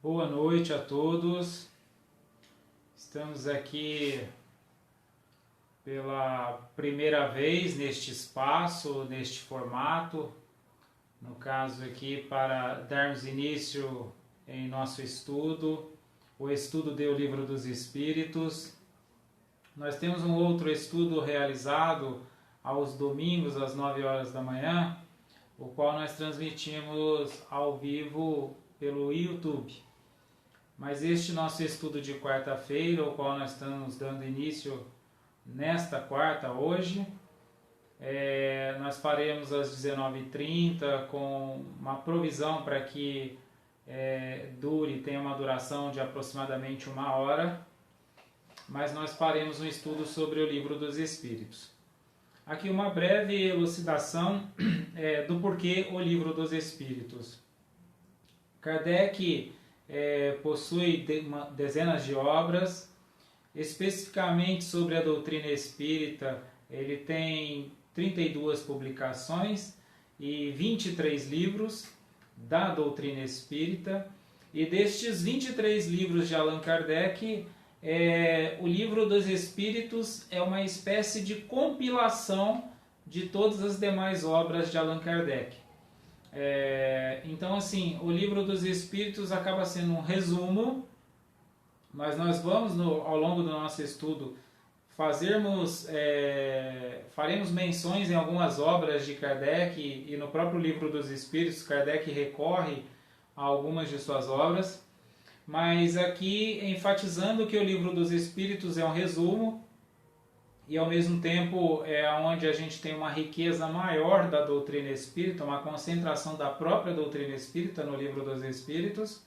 Boa noite a todos. Estamos aqui pela primeira vez neste espaço, neste formato, no caso aqui para darmos início em nosso estudo, o estudo do Livro dos Espíritos. Nós temos um outro estudo realizado aos domingos às 9 horas da manhã, o qual nós transmitimos ao vivo pelo YouTube. Mas este nosso estudo de quarta-feira, o qual nós estamos dando início nesta quarta, hoje, nós faremos às 19h30 com uma provisão para que tenha uma duração de aproximadamente 1 hora, mas nós faremos um estudo sobre o Livro dos Espíritos. Aqui uma breve elucidação do porquê o Livro dos Espíritos. Kardec possui dezenas de obras, especificamente sobre a doutrina espírita. Ele tem 32 publicações e 23 livros da doutrina espírita, e destes 23 livros de Allan Kardec, o Livro dos Espíritos é uma espécie de compilação de todas as demais obras de Allan Kardec. Então, assim, o Livro dos Espíritos acaba sendo um resumo, mas nós vamos, ao longo do nosso estudo, faremos menções em algumas obras de Kardec, e no próprio Livro dos Espíritos, Kardec recorre a algumas de suas obras, mas aqui enfatizando que o Livro dos Espíritos é um resumo, e ao mesmo tempo é onde a gente tem uma riqueza maior da doutrina espírita, uma concentração da própria doutrina espírita no Livro dos Espíritos,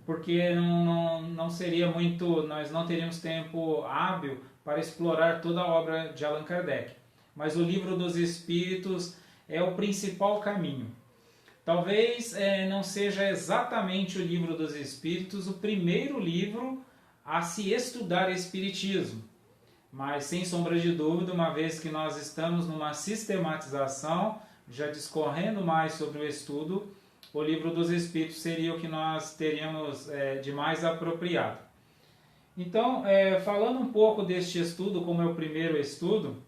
porque não seria muito, nós não teríamos tempo hábil para explorar toda a obra de Allan Kardec. Mas o Livro dos Espíritos é o principal caminho. Talvez não seja exatamente o Livro dos Espíritos o primeiro livro a se estudar Espiritismo, mas sem sombra de dúvida, uma vez que nós estamos numa sistematização, já discorrendo mais sobre o estudo, o Livro dos Espíritos seria o que nós teríamos de mais apropriado. Então, falando um pouco deste estudo, como é o primeiro estudo,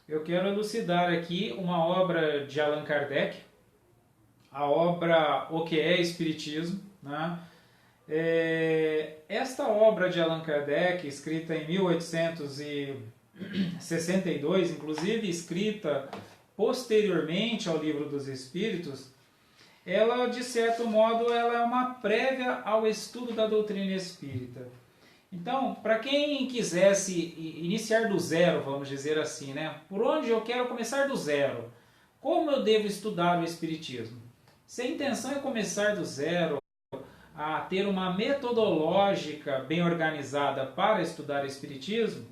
eu quero elucidar aqui uma obra de Allan Kardec, a obra O que é Espiritismo, né? Esta obra de Allan Kardec, escrita em 1862, inclusive escrita posteriormente ao Livro dos Espíritos, ela, de certo modo, ela é uma prévia ao estudo da doutrina espírita. Então, para quem quisesse iniciar do zero, vamos dizer assim, né? Por onde eu quero começar do zero? Como eu devo estudar o Espiritismo? Se a intenção é começar do zero, a ter uma metodológica bem organizada para estudar Espiritismo,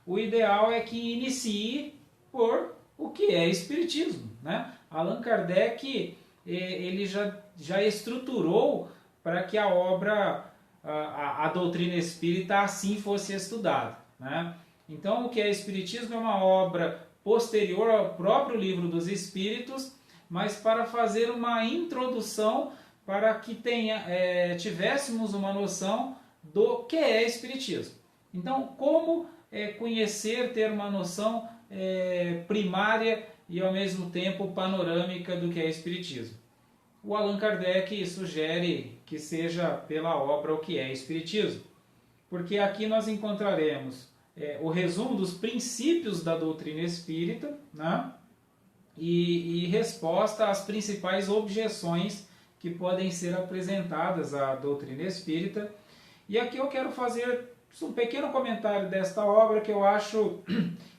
o ideal é que inicie por o que é Espiritismo, né? Allan Kardec ele já estruturou para que a obra, a doutrina espírita assim fosse estudada, né? Então, o que é Espiritismo é uma obra posterior ao próprio Livro dos Espíritos, mas para fazer uma introdução para que tivéssemos uma noção do que é Espiritismo. Então, como conhecer, ter uma noção primária e ao mesmo tempo panorâmica do que é Espiritismo? O Allan Kardec sugere que seja pela obra O que é Espiritismo, porque aqui nós encontraremos o resumo dos princípios da doutrina espírita, né? e resposta às principais objeções que podem ser apresentadas à doutrina espírita. E aqui eu quero fazer um pequeno comentário desta obra que eu acho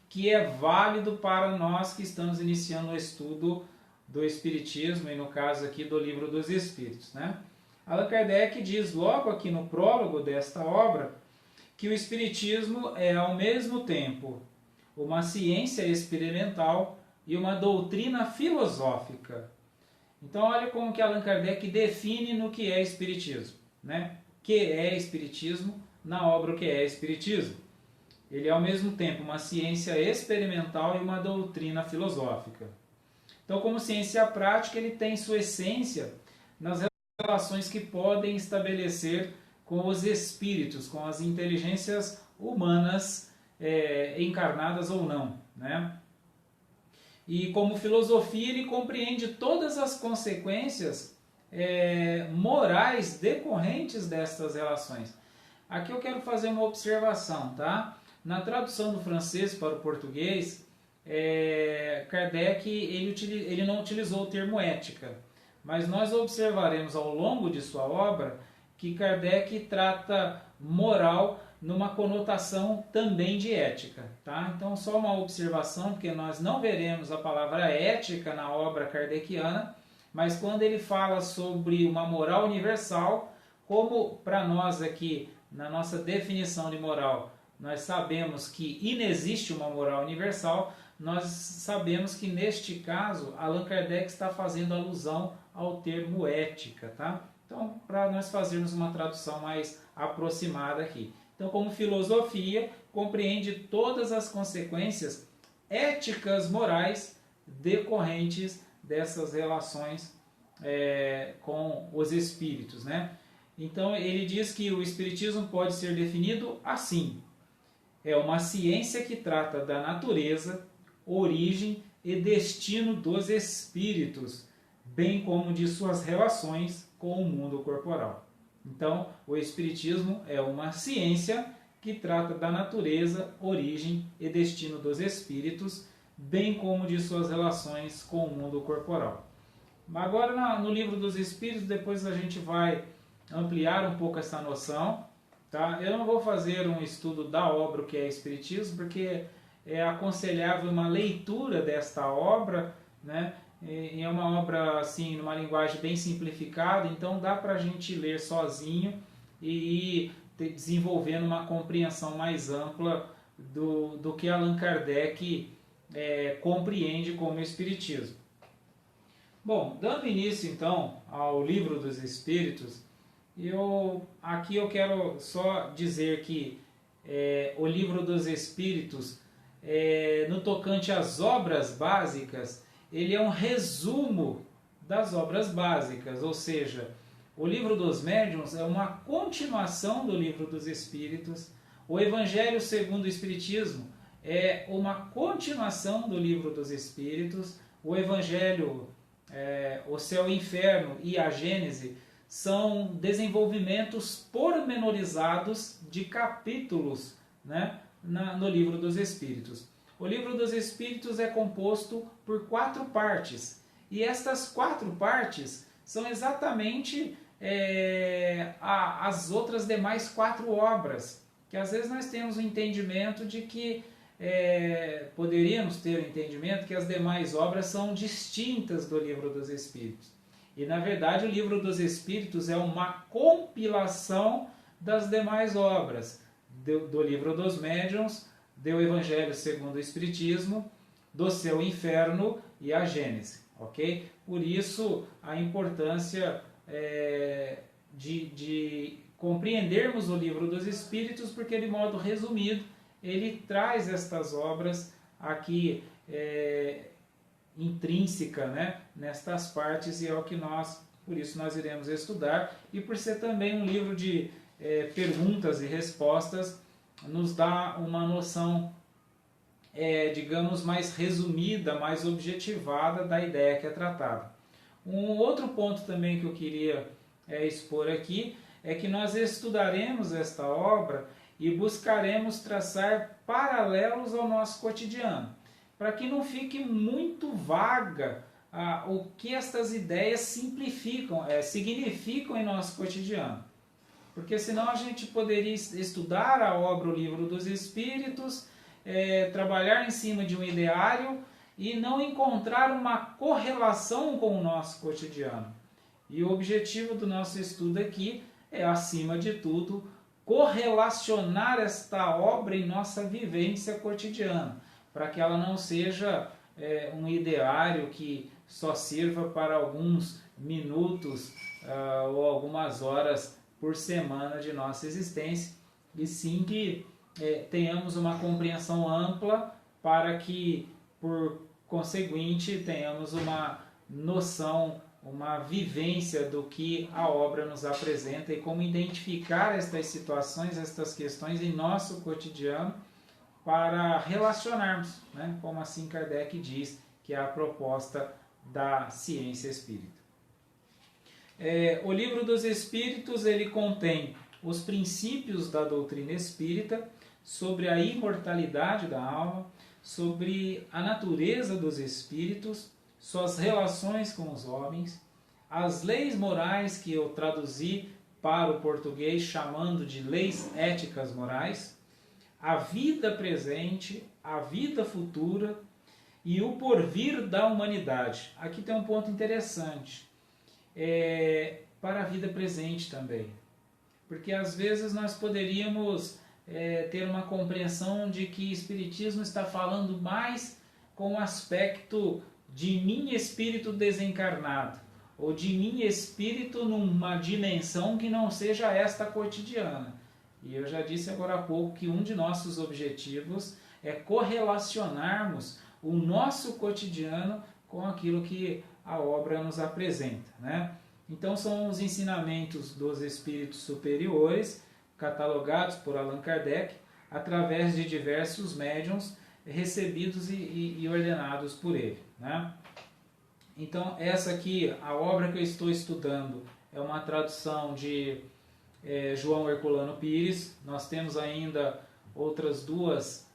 que é válido para nós que estamos iniciando o estudo do Espiritismo, e no caso aqui do Livro dos Espíritos, né? Allan Kardec diz logo aqui no prólogo desta obra que o Espiritismo é ao mesmo tempo uma ciência experimental e uma doutrina filosófica. Então, olha como que Allan Kardec define no que é Espiritismo, né? Que é Espiritismo na obra O que é Espiritismo. Ele é ao mesmo tempo uma ciência experimental e uma doutrina filosófica. Então, como ciência prática, ele tem sua essência nas relações que podem estabelecer com os espíritos, com as inteligências humanas, encarnadas ou não, né? E como filosofia ele compreende todas as consequências morais decorrentes destas relações. Aqui eu quero fazer uma observação, tá? Na tradução do francês para o português, Kardec ele não utilizou o termo ética, mas nós observaremos ao longo de sua obra que Kardec trata moral numa conotação também de ética, tá? Então só uma observação, porque nós não veremos a palavra ética na obra kardeciana, mas quando ele fala sobre uma moral universal, como para nós aqui, na nossa definição de moral, nós sabemos que inexiste uma moral universal, nós sabemos que neste caso Allan Kardec está fazendo alusão ao termo ética, tá? Então, para nós fazermos uma tradução mais aproximada aqui. Então, como filosofia, compreende todas as consequências éticas, morais, decorrentes dessas relações com os espíritos, né? Então, ele diz que o espiritismo pode ser definido assim: é uma ciência que trata da natureza, origem e destino dos espíritos, bem como de suas relações com o mundo corporal. Então, o Espiritismo é uma ciência que trata da natureza, origem e destino dos espíritos, bem como de suas relações com o mundo corporal. Agora, no Livro dos Espíritos, depois a gente vai ampliar um pouco essa noção. Tá? Eu não vou fazer um estudo da obra que é Espiritismo, porque é aconselhável uma leitura desta obra, né? E é uma obra assim, numa linguagem bem simplificada, então dá para a gente ler sozinho e ir desenvolvendo uma compreensão mais ampla do que Allan Kardec compreende como Espiritismo. Bom, dando início então ao Livro dos Espíritos, aqui eu quero só dizer que o Livro dos Espíritos, no tocante às obras básicas, ele é um resumo das obras básicas, ou seja, o Livro dos Médiuns é uma continuação do Livro dos Espíritos, o Evangelho segundo o Espiritismo é uma continuação do Livro dos Espíritos, o Evangelho, o Céu e o Inferno e a Gênese são desenvolvimentos pormenorizados de capítulos, né, no Livro dos Espíritos. O Livro dos Espíritos é composto por 4 partes, e estas 4 partes são exatamente as outras demais 4 obras, que às vezes nós temos o entendimento de que, poderíamos ter o entendimento que as demais obras são distintas do Livro dos Espíritos. E na verdade o Livro dos Espíritos é uma compilação das demais obras, do Livro dos Médiuns, do Evangelho segundo o Espiritismo, do Céu e Inferno e a Gênese, ok? Por isso a importância de compreendermos o Livro dos Espíritos, porque de modo resumido ele traz estas obras aqui intrínseca, né, nestas partes, e é o que por isso nós iremos estudar, e por ser também um livro de perguntas e respostas, nos dá uma noção, digamos, mais resumida, mais objetivada da ideia que é tratada. Um outro ponto também que eu queria expor aqui é que nós estudaremos esta obra e buscaremos traçar paralelos ao nosso cotidiano, para que não fique muito vaga o que estas ideias significam em nosso cotidiano. Porque senão a gente poderia estudar a obra, o Livro dos Espíritos, trabalhar em cima de um ideário e não encontrar uma correlação com o nosso cotidiano. E o objetivo do nosso estudo aqui é, acima de tudo, correlacionar esta obra em nossa vivência cotidiana, para que ela não seja um ideário que só sirva para alguns minutos ou algumas horas por semana de nossa existência, e sim que tenhamos uma compreensão ampla para que, por conseguinte, tenhamos uma noção uma vivência do que a obra nos apresenta e como identificar estas situações, estas questões em nosso cotidiano para relacionarmos, né? Como assim Kardec diz, que é a proposta da ciência espírita. O Livro dos Espíritos, ele contém os princípios da doutrina espírita sobre a imortalidade da alma, sobre a natureza dos espíritos, suas relações com os homens, as leis morais que eu traduzi para o português chamando de leis éticas morais, a vida presente, a vida futura e o porvir da humanidade. Aqui tem um ponto interessante, para a vida presente também, porque às vezes nós poderíamos ter uma compreensão de que o Espiritismo está falando mais com o aspecto de mim espírito desencarnado, ou de mim espírito numa dimensão que não seja esta cotidiana. E eu já disse agora há pouco que um de nossos objetivos é correlacionarmos o nosso cotidiano com aquilo que a obra nos apresenta, né? Então são os ensinamentos dos espíritos superiores, catalogados por Allan Kardec, através de diversos médiuns recebidos e ordenados por ele, né? Então essa aqui, a obra que eu estou estudando, é uma tradução de João Herculano Pires. Nós temos ainda outras duas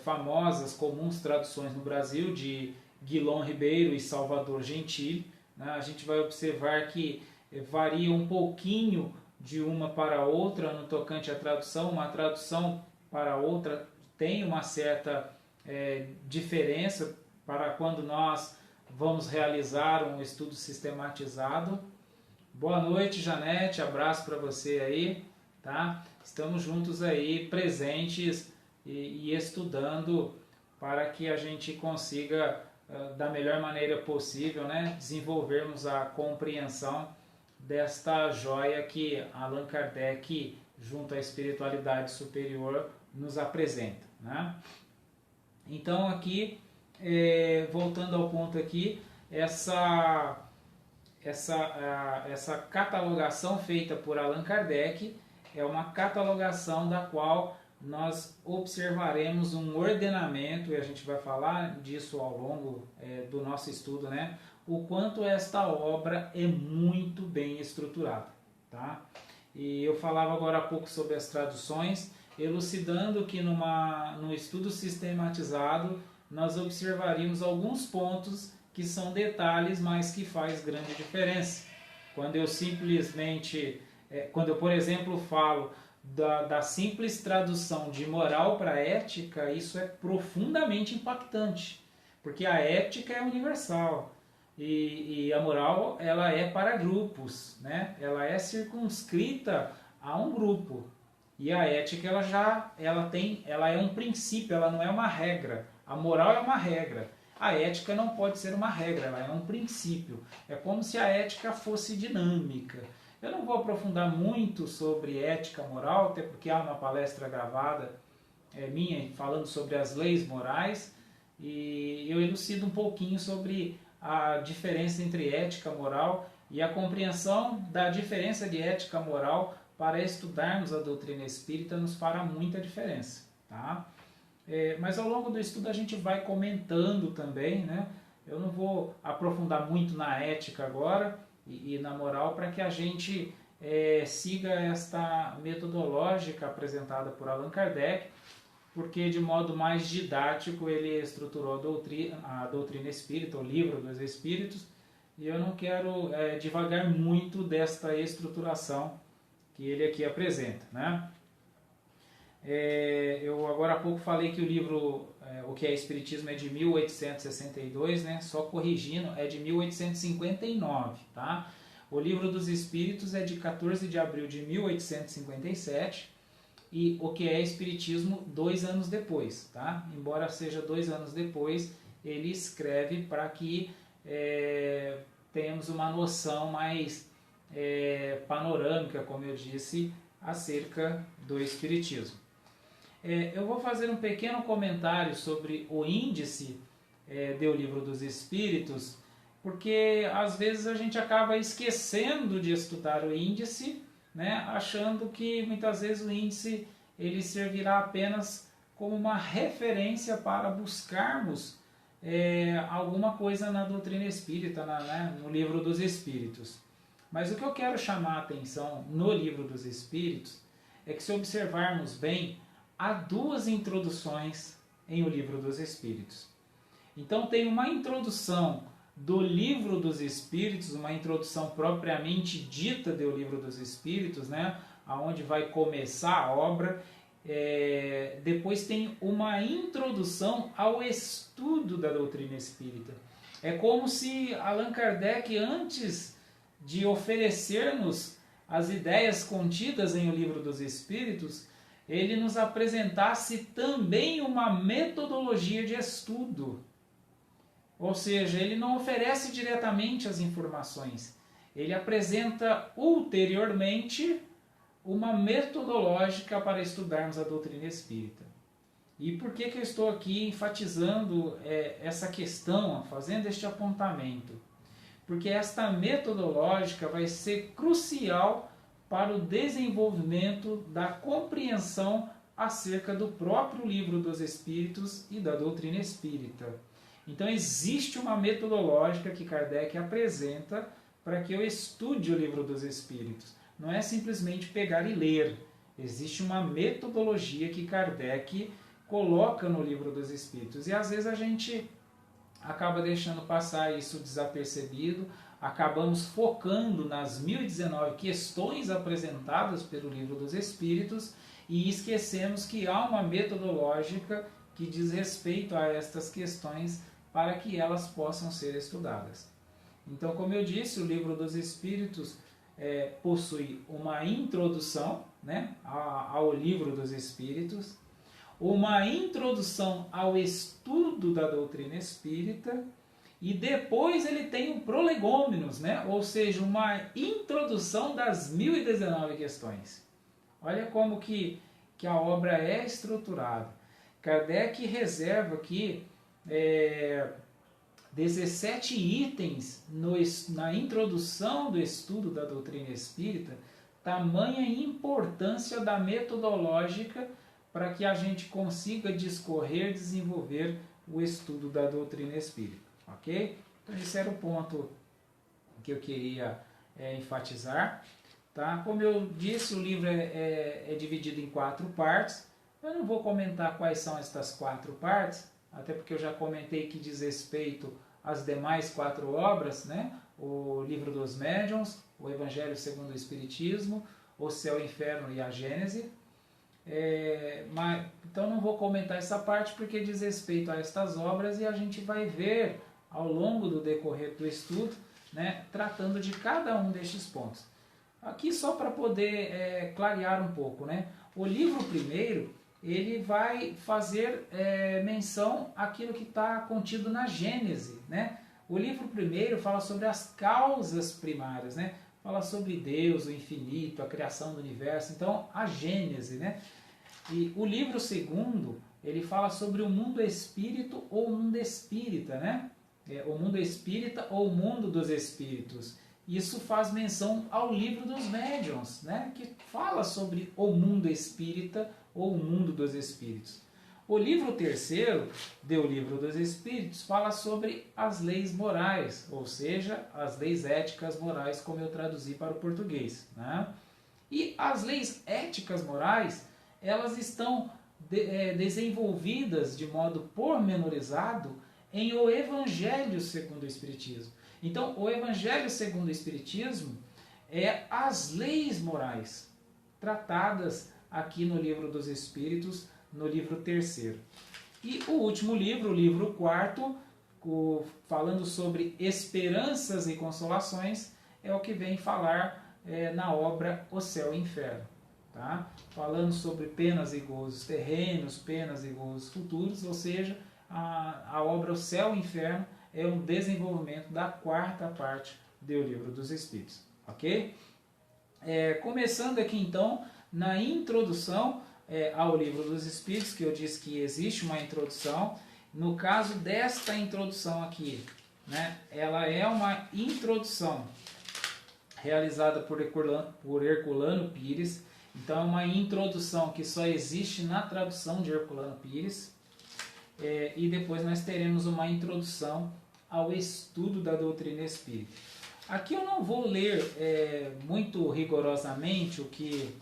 famosas, comuns traduções no Brasil, de Guilom Ribeiro e Salvador Gentili, né? A gente vai observar que varia um pouquinho de uma para outra no tocante à tradução. Uma tradução para outra tem uma certa diferença para quando nós vamos realizar um estudo sistematizado. Boa noite, Janete, abraço para você aí, tá? Estamos juntos aí, presentes e estudando para que a gente consiga, da melhor maneira possível, né, desenvolvermos a compreensão desta joia que Allan Kardec, junto à espiritualidade superior, nos apresenta, né? Então aqui, voltando ao ponto aqui, essa catalogação feita por Allan Kardec é uma catalogação da qual nós observaremos um ordenamento, e a gente vai falar disso ao longo do nosso estudo, né? O quanto esta obra é muito bem estruturada, tá? E eu falava agora há pouco sobre as traduções, elucidando que no estudo sistematizado nós observaríamos alguns pontos que são detalhes, mas que faz grande diferença. Quando eu simplesmente, quando eu, por exemplo, falo da simples tradução de moral para ética, isso é profundamente impactante, porque a ética é universal e a moral, ela é para grupos, né? Ela é circunscrita a um grupo, e a ética ela é um princípio, ela não é uma regra. A moral é uma regra. A ética não pode ser uma regra, ela é um princípio. É como se a ética fosse dinâmica. Eu não vou aprofundar muito sobre ética moral, até porque há uma palestra gravada minha falando sobre as leis morais, e eu elucido um pouquinho sobre a diferença entre ética moral e a compreensão da diferença de ética moral para estudarmos a doutrina espírita nos fará muita diferença, tá? Mas ao longo do estudo a gente vai comentando também, né? Eu não vou aprofundar muito na ética agora e na moral para que a gente siga esta metodológica apresentada por Allan Kardec, porque de modo mais didático ele estruturou a doutrina espírita, o Livro dos Espíritos, e eu não quero divagar muito desta estruturação que ele aqui apresenta, né? Eu agora há pouco falei que o livro O que é Espiritismo é de 1862, né? Só corrigindo, é de 1859, tá? O Livro dos Espíritos é de 14 de abril de 1857 e O que é Espiritismo 2 anos depois, tá? Embora seja 2 anos depois, ele escreve para que tenhamos uma noção mais panorâmica, como eu disse, acerca do Espiritismo. Eu vou fazer um pequeno comentário sobre o índice do Livro dos Espíritos, porque às vezes a gente acaba esquecendo de estudar o índice, né, achando que muitas vezes o índice ele servirá apenas como uma referência para buscarmos alguma coisa na doutrina espírita, no livro dos Espíritos. Mas o que eu quero chamar a atenção no livro dos Espíritos é que, se observarmos bem, há duas introduções em o livro dos Espíritos. Então tem uma introdução do livro dos Espíritos, uma introdução propriamente dita do livro dos Espíritos, né, aonde vai começar a obra. Depois tem uma introdução ao estudo da doutrina espírita. É como se Allan Kardec, antes de oferecer-nos as ideias contidas em o livro dos Espíritos, ele nos apresentasse também uma metodologia de estudo. Ou seja, ele não oferece diretamente as informações, ele apresenta ulteriormente uma metodológica para estudarmos a doutrina espírita. E por que eu estou aqui enfatizando essa questão, fazendo este apontamento? Porque esta metodológica vai ser crucial para o desenvolvimento da compreensão acerca do próprio livro dos Espíritos e da doutrina espírita. Então existe uma metodológica que Kardec apresenta para que eu estude o livro dos Espíritos. Não é simplesmente pegar e ler. Existe uma metodologia que Kardec coloca no livro dos Espíritos. E às vezes a gente acaba deixando passar isso desapercebido, acabamos focando nas 1019 questões apresentadas pelo livro dos Espíritos e esquecemos que há uma metodológica que diz respeito a estas questões para que elas possam ser estudadas. Então, como eu disse, o livro dos Espíritos possui uma introdução, né, ao livro dos Espíritos, uma introdução ao estudo da doutrina espírita, e depois ele tem um prolegômenos, né, ou seja, uma introdução das 1019 questões. Olha como que a obra é estruturada. Kardec reserva aqui 17 itens na introdução do estudo da doutrina espírita, tamanha importância da metodológica para que a gente consiga discorrer, desenvolver o estudo da doutrina espírita. Ok? Então esse era o ponto que eu queria enfatizar. Tá? Como eu disse, o livro é dividido em 4 partes. Eu não vou comentar quais são estas 4 partes, até porque eu já comentei que diz respeito às demais 4 obras, né? O Livro dos Médiuns, o Evangelho segundo o Espiritismo, o Céu, o Inferno e a Gênese. Então não vou comentar essa parte porque diz respeito a estas obras e a gente vai ver ao longo do decorrer do estudo, né, tratando de cada um destes pontos. Aqui só para poder clarear um pouco, né? O livro primeiro, ele vai fazer menção àquilo que está contido na Gênese, né? O livro primeiro fala sobre as causas primárias, né? Fala sobre Deus, o infinito, a criação do universo, então a Gênese, né? E o livro segundo, ele fala sobre o mundo espírito ou o mundo espírita, né? O mundo espírita ou o mundo dos espíritos. Isso faz menção ao Livro dos Médiuns, né? Que fala sobre o mundo espírita ou o mundo dos espíritos. O livro terceiro, do Livro dos Espíritos, fala sobre as leis morais, ou seja, as leis éticas morais, como eu traduzi para o português, né? E as leis éticas morais, elas estão desenvolvidas de modo pormenorizado em o Evangelho segundo o Espiritismo. Então, o Evangelho segundo o Espiritismo é as leis morais tratadas aqui no Livro dos Espíritos, no livro terceiro. E o último livro, o livro quarto, falando sobre esperanças e consolações, é o que vem falar na obra O Céu e o Inferno. Tá? Falando sobre penas e gozos terrenos, penas e gozos futuros, ou seja, a obra O Céu e o Inferno é um desenvolvimento da 4ª parte do Livro dos Espíritos. Ok? Começando aqui então na introdução ao Livro dos Espíritos, que eu disse que existe uma introdução. No caso desta introdução aqui, né, ela é uma introdução realizada por Herculano Pires. Então é uma introdução que só existe na tradução de Herculano Pires. E depois nós teremos uma introdução ao estudo da doutrina espírita. Aqui eu não vou ler muito rigorosamente o que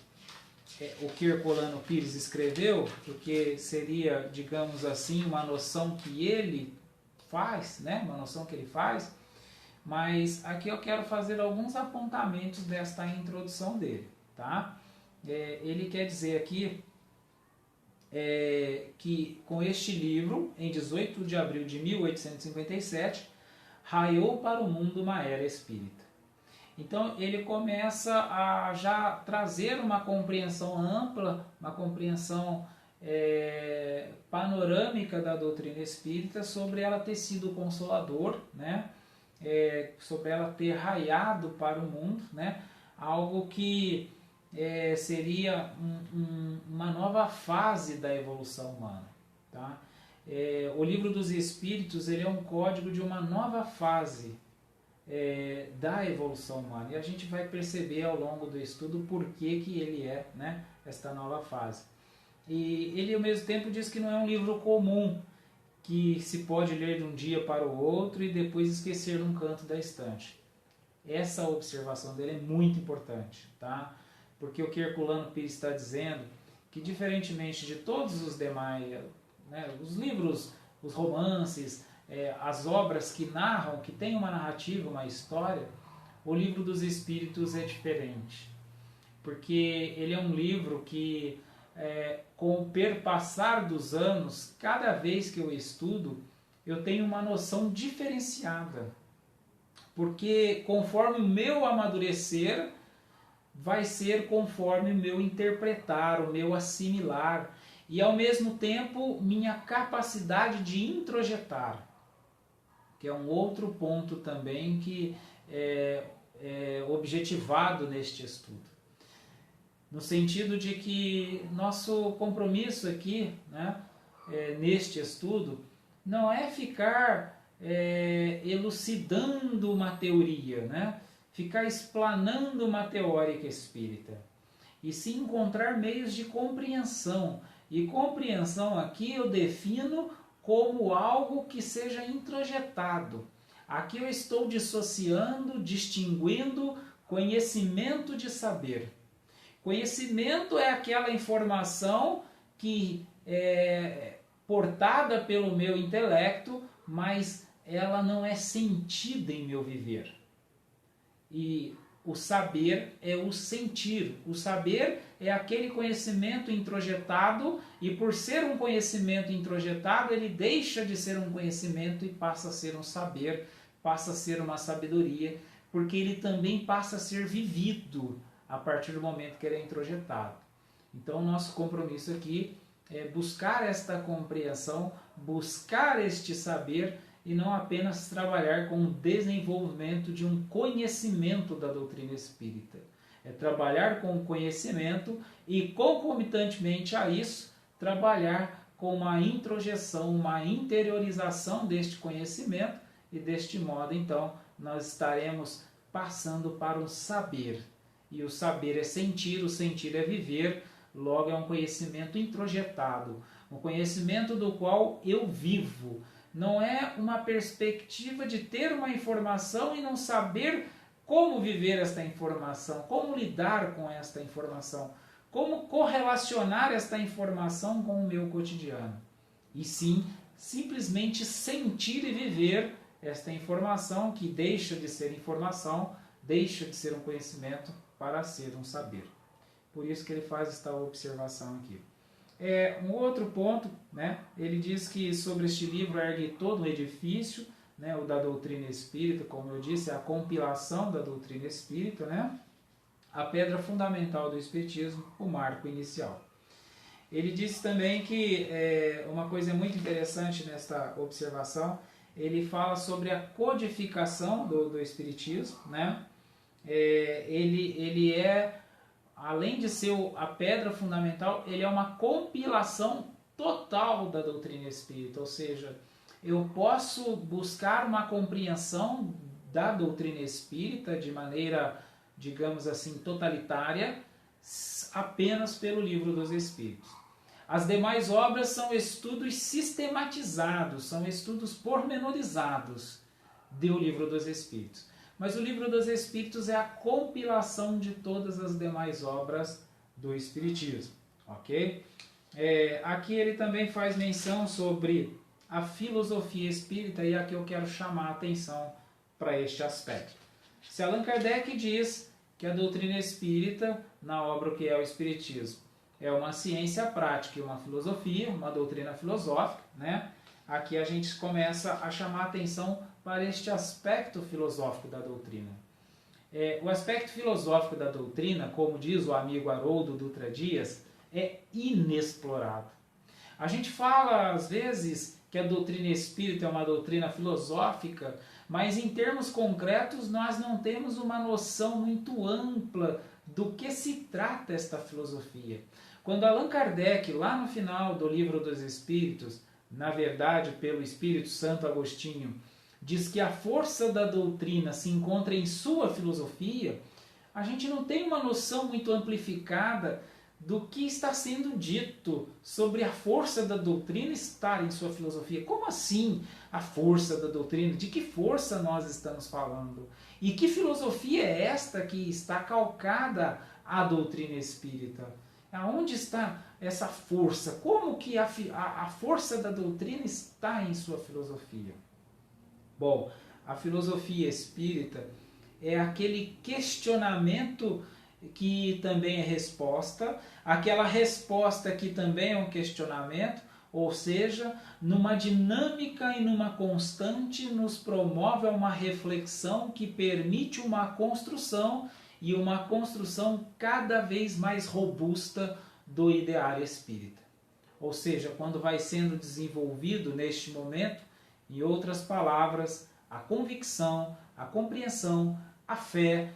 Herculano Pires escreveu, porque seria, digamos assim, uma noção que ele faz, né? Uma noção que ele faz, mas aqui eu quero fazer alguns apontamentos desta introdução dele, tá? Ele quer dizer aqui que com este livro, em 18 de abril de 1857, raiou para o mundo uma era espírita. Então ele começa a já trazer uma compreensão ampla, uma compreensão panorâmica da doutrina espírita, sobre ela ter sido consolador, né? Sobre ela ter raiado para o mundo, né? Algo que seria uma nova fase da evolução humana, tá? O Livro dos Espíritos, ele é um código de uma nova fase da evolução humana, e a gente vai perceber ao longo do estudo por que ele é, né, esta nova fase. E ele ao mesmo tempo diz que não é um livro comum, que se pode ler de um dia para o outro e depois esquecer num canto da estante. Essa observação dele é muito importante, tá? Porque o que Herculano Pires está dizendo, que diferentemente de todos os demais, né, os livros, os romances, as obras que narram, que têm uma narrativa, uma história, o Livro dos Espíritos é diferente. Porque ele é um livro que, com o perpassar dos anos, cada vez que eu estudo, eu tenho uma noção diferenciada. Porque conforme o meu amadurecer, vai ser conforme o meu interpretar, o meu assimilar, e ao mesmo tempo minha capacidade de introjetar, que é um outro ponto também que é objetivado neste estudo. No sentido de que nosso compromisso aqui, né, neste estudo, não é ficar elucidando uma teoria, né? Ficar explanando uma teórica espírita, e sim encontrar meios de compreensão. E compreensão aqui eu defino como algo que seja introjetado. Aqui eu estou dissociando, distinguindo conhecimento de saber. Conhecimento é aquela informação que é portada pelo meu intelecto, mas ela não é sentida em meu viver. E o saber é o sentir. O saber é aquele conhecimento introjetado, e por ser um conhecimento introjetado, ele deixa de ser um conhecimento e passa a ser um saber, passa a ser uma sabedoria, porque ele também passa a ser vivido a partir do momento que ele é introjetado. Então, o nosso compromisso aqui é buscar esta compreensão, buscar este saber, e não apenas trabalhar com o desenvolvimento de um conhecimento da doutrina espírita. É trabalhar com o conhecimento e, concomitantemente a isso, trabalhar com uma introjeção, uma interiorização deste conhecimento, e deste modo, então, nós estaremos passando para o saber. E o saber é sentir, o sentir é viver, logo é um conhecimento introjetado, um conhecimento do qual eu vivo. Não é uma perspectiva de ter uma informação e não saber como viver esta informação, como lidar com esta informação, como correlacionar esta informação com o meu cotidiano. E sim, simplesmente sentir e viver esta informação, que deixa de ser informação, deixa de ser um conhecimento para ser um saber. Por isso que ele faz esta observação aqui. Um outro ponto, né, ele diz que sobre este livro ergue todo um edifício, né, o da doutrina espírita, como eu disse, a compilação da doutrina espírita, né, a pedra fundamental do espiritismo, o marco inicial. Ele disse também que uma coisa muito interessante nesta observação, ele fala sobre a codificação do espiritismo, né? Ele é, além de ser a pedra fundamental, ele é uma compilação total da doutrina espírita, ou seja, eu posso buscar uma compreensão da doutrina espírita de maneira, digamos assim, totalitária, apenas pelo Livro dos Espíritos. As demais obras são estudos sistematizados, são estudos pormenorizados do Livro dos Espíritos. Mas o Livro dos Espíritos é a compilação de todas as demais obras do Espiritismo, ok? Aqui ele também faz menção sobre a filosofia espírita e aqui eu quero chamar a atenção para este aspecto. Se Allan Kardec diz que a doutrina espírita, na obra O que é o Espiritismo, é uma ciência prática e uma filosofia, uma doutrina filosófica, né? Aqui a gente começa a chamar a atenção para este aspecto filosófico da doutrina. O aspecto filosófico da doutrina, como diz o amigo Haroldo Dutra Dias, é inexplorado. A gente fala, às vezes, que a doutrina espírita é uma doutrina filosófica, mas em termos concretos nós não temos uma noção muito ampla do que se trata esta filosofia. Quando Allan Kardec, lá no final do Livro dos Espíritos, na verdade pelo Espírito Santo Agostinho, diz que a força da doutrina se encontra em sua filosofia, a gente não tem uma noção muito amplificada do que está sendo dito sobre a força da doutrina estar em sua filosofia. Como assim a força da doutrina? De que força nós estamos falando? E que filosofia é esta que está calcada à doutrina espírita? Aonde está essa força? Como que a força da doutrina está em sua filosofia? Bom, a filosofia espírita é aquele questionamento que também é resposta, aquela resposta que também é um questionamento, ou seja, numa dinâmica e numa constante nos promove a uma reflexão que permite uma construção e uma construção cada vez mais robusta do ideário espírita. Ou seja, quando vai sendo desenvolvido neste momento, em outras palavras, a convicção, a compreensão, a fé,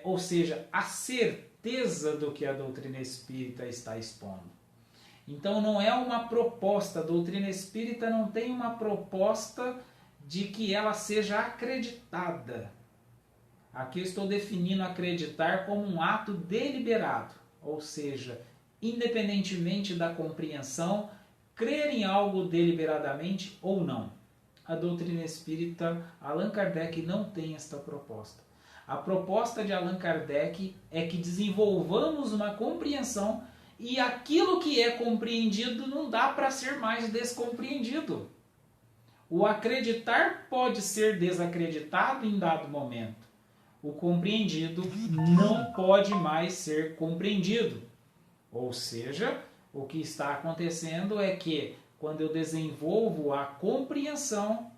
ou seja, a certeza do que a doutrina espírita está expondo. Então não é uma proposta, a doutrina espírita não tem uma proposta de que ela seja acreditada. Aqui eu estou definindo acreditar como um ato deliberado, ou seja, independentemente da compreensão, crer em algo deliberadamente ou não. A doutrina espírita, Allan Kardec não tem esta proposta. A proposta de Allan Kardec é que desenvolvamos uma compreensão e aquilo que é compreendido não dá para ser mais descompreendido. O acreditar pode ser desacreditado em dado momento. O compreendido não pode mais ser compreendido. Ou seja, o que está acontecendo é que quando eu desenvolvo a compreensão,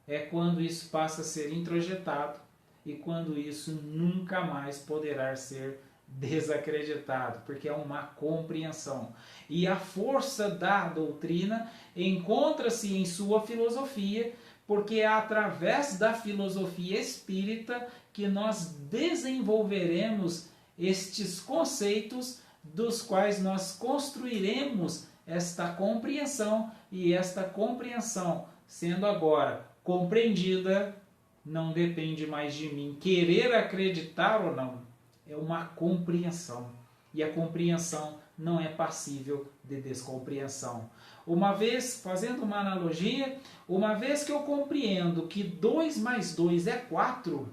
é quando isso passa a ser introjetado e quando isso nunca mais poderá ser desacreditado, porque é uma compreensão. E a força da doutrina encontra-se em sua filosofia, porque é através da filosofia espírita que nós desenvolveremos estes conceitos dos quais nós construiremos esta compreensão, e esta compreensão, sendo agora compreendida, não depende mais de mim querer acreditar ou não. É uma compreensão. E a compreensão não é passível de descompreensão. Uma vez, fazendo uma analogia, uma vez que eu compreendo que 2 mais 2 é 4,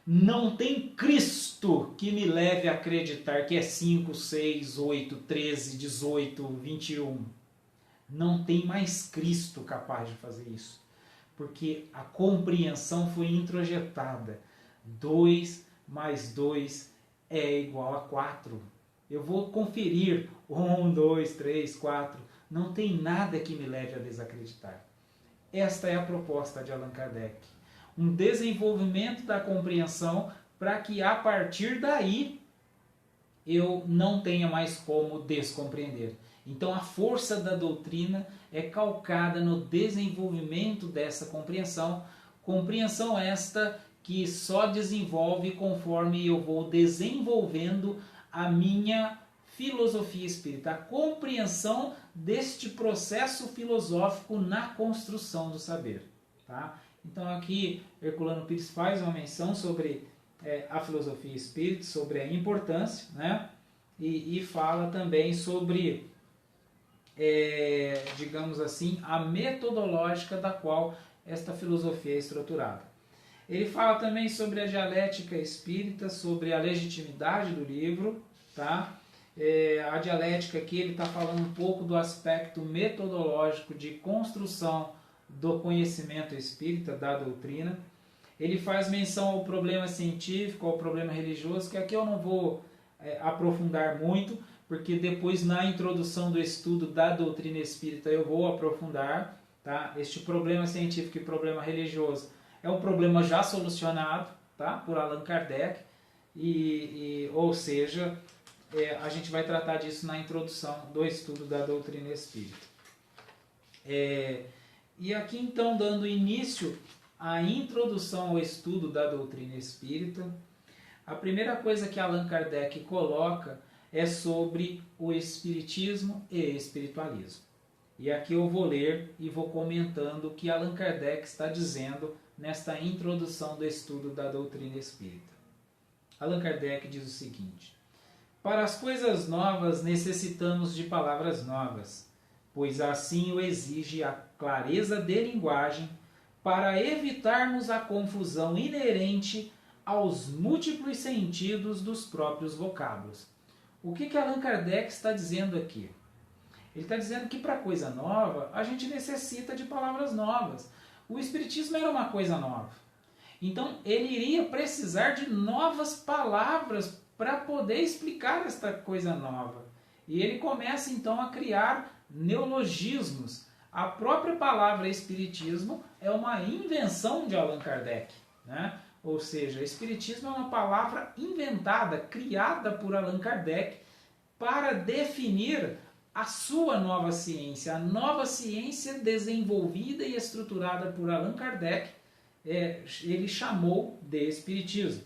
não tem Cristo que me leve a acreditar que é 5, 6, 8, 13, 18, 21. Não tem mais Cristo capaz de fazer isso. Porque a compreensão foi introjetada. 2 mais 2 é igual a 4. Eu vou conferir 1, 2, 3, 4. Não tem nada que me leve a desacreditar. Esta é a proposta de Allan Kardec. Um desenvolvimento da compreensão para que a partir daí eu não tenha mais como descompreender. Então a força da doutrina é calcada no desenvolvimento dessa compreensão. Compreensão esta que só desenvolve conforme eu vou desenvolvendo a minha filosofia espírita, a compreensão deste processo filosófico na construção do saber. Tá? Então aqui Herculano Pires faz uma menção sobre a filosofia espírita, sobre a importância, né? E fala também sobre, digamos assim, a metodológica da qual esta filosofia é estruturada. Ele fala também sobre a dialética espírita, sobre a legitimidade do livro, tá? A dialética aqui ele está falando um pouco do aspecto metodológico de construção do conhecimento espírita, da doutrina. Ele faz menção ao problema científico, ao problema religioso, que aqui eu não vou aprofundar muito, porque depois na introdução do estudo da doutrina espírita eu vou aprofundar. Tá? Este problema científico e problema religioso é um problema já solucionado, tá? Por Allan Kardec, ou seja, a gente vai tratar disso na introdução do estudo da doutrina espírita. E aqui então, dando início à introdução ao estudo da doutrina espírita, a primeira coisa que Allan Kardec coloca é sobre o espiritismo e espiritualismo. E aqui eu vou ler e vou comentando o que Allan Kardec está dizendo nesta introdução do estudo da doutrina espírita. Allan Kardec diz o seguinte: para as coisas novas necessitamos de palavras novas, pois assim o exige a clareza de linguagem, para evitarmos a confusão inerente aos múltiplos sentidos dos próprios vocábulos. O que Allan Kardec está dizendo aqui? Ele está dizendo que para coisa nova a gente necessita de palavras novas. O Espiritismo era uma coisa nova. Então ele iria precisar de novas palavras para poder explicar esta coisa nova. E ele começa então a criar neologismos. A própria palavra Espiritismo é uma invenção de Allan Kardec, né? Ou seja, Espiritismo é uma palavra inventada, criada por Allan Kardec para definir a sua nova ciência. A nova ciência desenvolvida e estruturada por Allan Kardec, ele chamou de Espiritismo.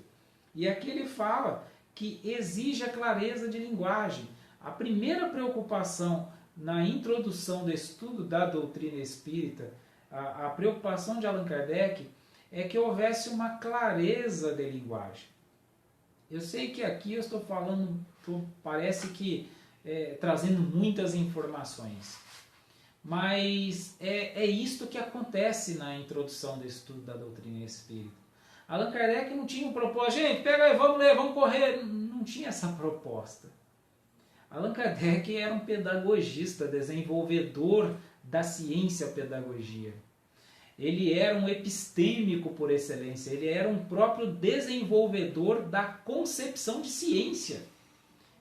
E aqui ele fala que exige a clareza de linguagem. A primeira preocupação na introdução do estudo da doutrina espírita, a preocupação de Allan Kardec é que houvesse uma clareza de linguagem. Eu sei que aqui eu estou falando, parece que trazendo muitas informações, mas é isto que acontece na introdução do estudo da doutrina espírita. Allan Kardec não tinha um propósito, gente, pega aí, vamos ler, vamos correr, não tinha essa proposta. Allan Kardec era um pedagogista, desenvolvedor da ciência pedagogia. Ele era um epistêmico por excelência, ele era um próprio desenvolvedor da concepção de ciência.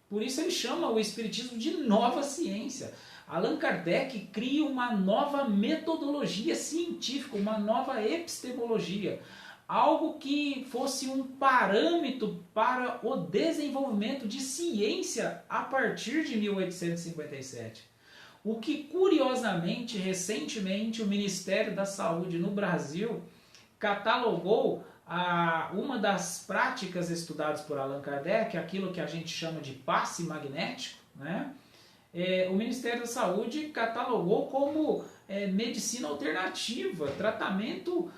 Por isso ele chama o Espiritismo de nova ciência. Allan Kardec cria uma nova metodologia científica, uma nova epistemologia, algo que fosse um parâmetro para o desenvolvimento de ciência a partir de 1857. O que, curiosamente, recentemente, o Ministério da Saúde no Brasil catalogou uma das práticas estudadas por Allan Kardec, aquilo que a gente chama de passe magnético, né? O Ministério da Saúde catalogou como medicina alternativa, tratamento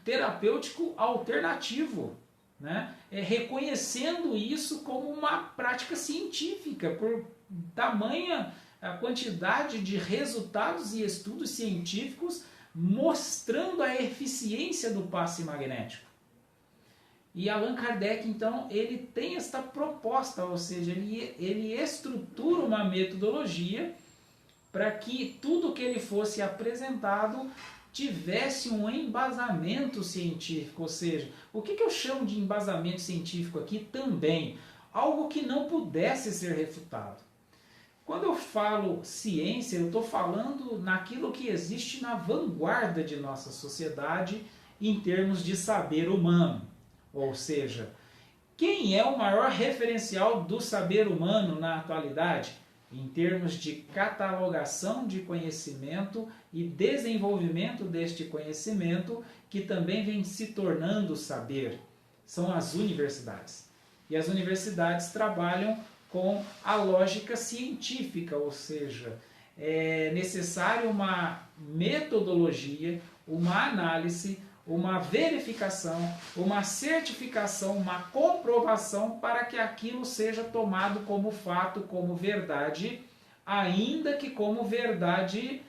terapêutico alternativo, né? Reconhecendo isso como uma prática científica, por tamanha a quantidade de resultados e estudos científicos mostrando a eficiência do passe magnético. E Allan Kardec, então, ele tem esta proposta, ou seja, ele estrutura uma metodologia para que tudo que ele fosse apresentado tivesse um embasamento científico. Ou seja, o que eu chamo de embasamento científico aqui também? Algo que não pudesse ser refutado. Quando eu falo ciência, eu estou falando naquilo que existe na vanguarda de nossa sociedade em termos de saber humano. Ou seja, quem é o maior referencial do saber humano na atualidade? Em termos de catalogação de conhecimento e desenvolvimento deste conhecimento, que também vem se tornando saber, são as universidades. E as universidades trabalham com a lógica científica, ou seja, é necessário uma metodologia, uma análise, uma verificação, uma certificação, uma comprovação para que aquilo seja tomado como fato, como verdade, ainda que como verdade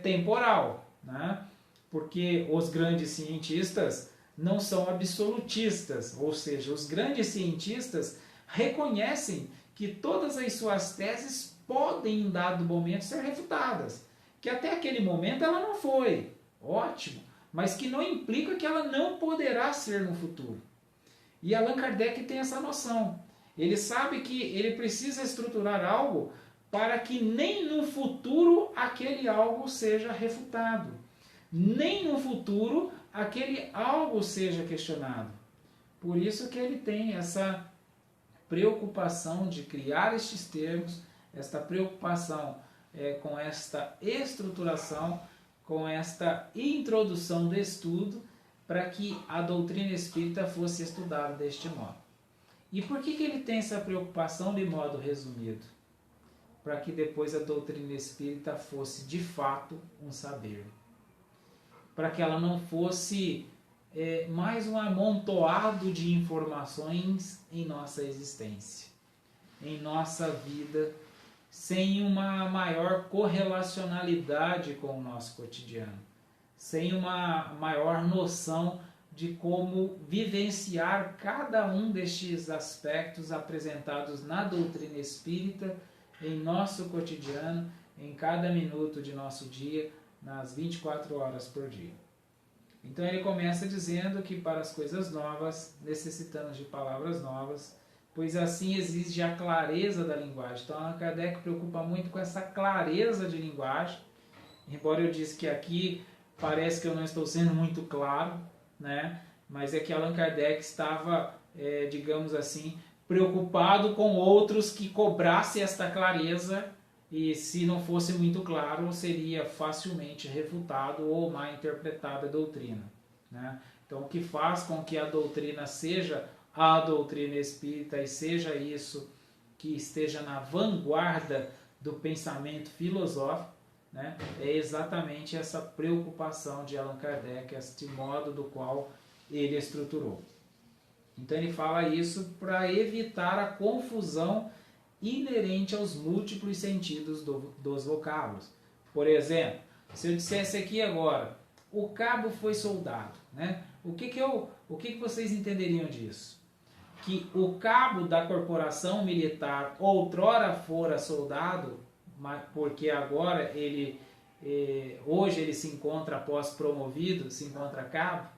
temporal, né? Porque os grandes cientistas não são absolutistas, ou seja, os grandes cientistas reconhecem que todas as suas teses podem, em dado momento, ser refutadas. Que até aquele momento ela não foi, ótimo, mas que não implica que ela não poderá ser no futuro. E Allan Kardec tem essa noção. Ele sabe que ele precisa estruturar algo para que nem no futuro aquele algo seja refutado. Nem no futuro aquele algo seja questionado. Por isso que ele tem essa preocupação de criar estes termos, esta preocupação com esta estruturação, com esta introdução do estudo, para que a doutrina espírita fosse estudada deste modo. E por que ele tem essa preocupação de modo resumido? Para que depois a doutrina espírita fosse de fato um saber. Para que ela não fosse mais um amontoado de informações em nossa existência, em nossa vida, sem uma maior correlacionalidade com o nosso cotidiano, sem uma maior noção de como vivenciar cada um destes aspectos apresentados na doutrina espírita em nosso cotidiano, em cada minuto de nosso dia, nas 24 horas por dia. Então ele começa dizendo que para as coisas novas necessitamos de palavras novas, pois assim exige a clareza da linguagem. Então Allan Kardec preocupa muito com essa clareza de linguagem, embora eu disse que aqui parece que eu não estou sendo muito claro, né? Mas é que Allan Kardec estava, digamos assim, preocupado com outros que cobrassem esta clareza, e se não fosse muito claro, seria facilmente refutado ou mal interpretada a doutrina, né? Então o que faz com que a doutrina seja a doutrina espírita e seja isso que esteja na vanguarda do pensamento filosófico, né, é exatamente essa preocupação de Allan Kardec, este modo do qual ele estruturou. Então ele fala isso para evitar a confusão inerente aos múltiplos sentidos dos vocábulos. Por exemplo, se eu dissesse aqui agora, o cabo foi soldado, né? O que vocês entenderiam disso? Que o cabo da corporação militar outrora fora soldado, porque agora hoje ele se encontra após promovido, se encontra cabo,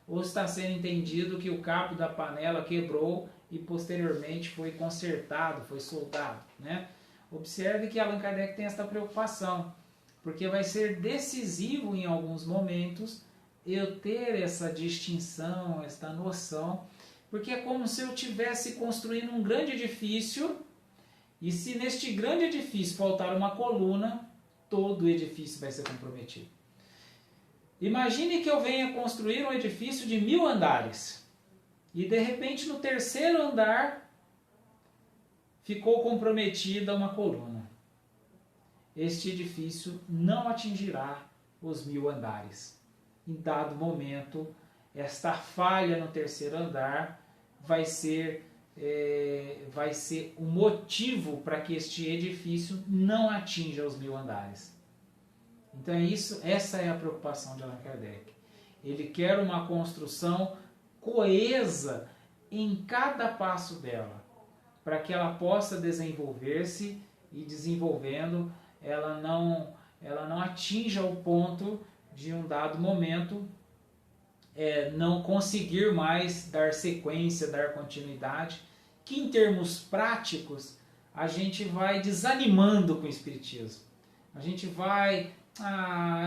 ou está sendo entendido que o cabo da panela quebrou e posteriormente foi consertado, foi soldado, né? Observe que Allan Kardec tem esta preocupação, porque vai ser decisivo em alguns momentos eu ter essa distinção, esta noção, porque é como se eu estivesse construindo um grande edifício, e se neste grande edifício faltar uma coluna, todo o edifício vai ser comprometido. Imagine que eu venha construir um edifício de 1000 andares, e de repente no terceiro andar ficou comprometida uma coluna. Este edifício não atingirá os 1000 andares. Em dado momento, esta falha no terceiro andar vai ser um motivo para que este edifício não atinja os 1000 andares. Então essa é a preocupação de Allan Kardec. Ele quer uma construção coesa em cada passo dela, para que ela possa desenvolver-se, e desenvolvendo, ela não atinja o ponto de um dado momento não conseguir mais dar sequência, dar continuidade, que em termos práticos a gente vai desanimando com o Espiritismo. A gente vai,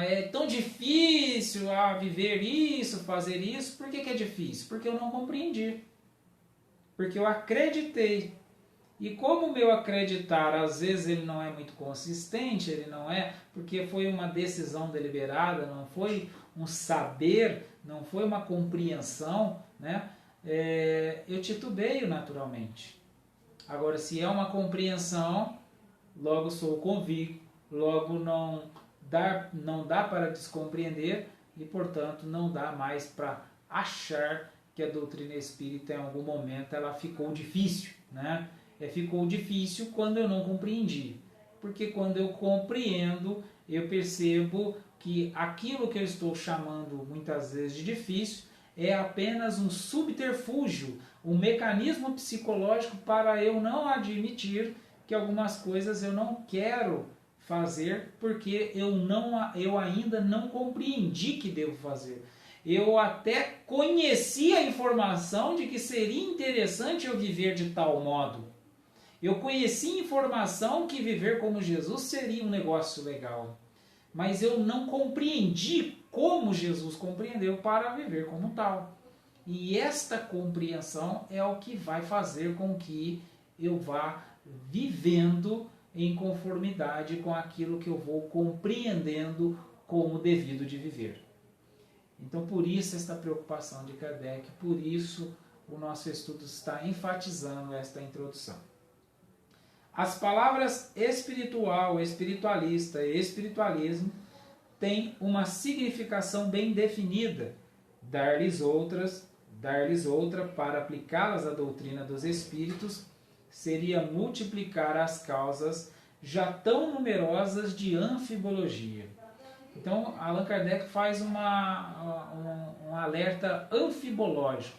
é tão difícil viver isso, fazer isso. Por que é difícil? Porque eu não compreendi. Porque eu acreditei. E como o meu acreditar, às vezes ele não é muito consistente, ele não é, porque foi uma decisão deliberada, não foi um saber, não foi uma compreensão, né? Eu titubeio naturalmente. Agora, se é uma compreensão, logo sou convicto, logo não dá para descompreender e, portanto, não dá mais para achar que a doutrina espírita, em algum momento, ela ficou difícil, né? Ficou difícil quando eu não compreendi. Porque quando eu compreendo, eu percebo que aquilo que eu estou chamando muitas vezes de difícil é apenas um subterfúgio, um mecanismo psicológico para eu não admitir que algumas coisas eu não quero fazer porque eu ainda não compreendi que devo fazer. Eu até conheci a informação de que seria interessante eu viver de tal modo. Eu conheci a informação que viver como Jesus seria um negócio legal. Mas eu não compreendi como Jesus compreendeu para viver como tal. E esta compreensão é o que vai fazer com que eu vá vivendo em conformidade com aquilo que eu vou compreendendo como devido de viver. Então, por isso esta preocupação de Kardec, por isso o nosso estudo está enfatizando esta introdução. As palavras espiritual, espiritualista e espiritualismo têm uma significação bem definida. Dar-lhes outra para aplicá-las à doutrina dos espíritos seria multiplicar as causas já tão numerosas de anfibologia. Então, Allan Kardec faz um alerta anfibológico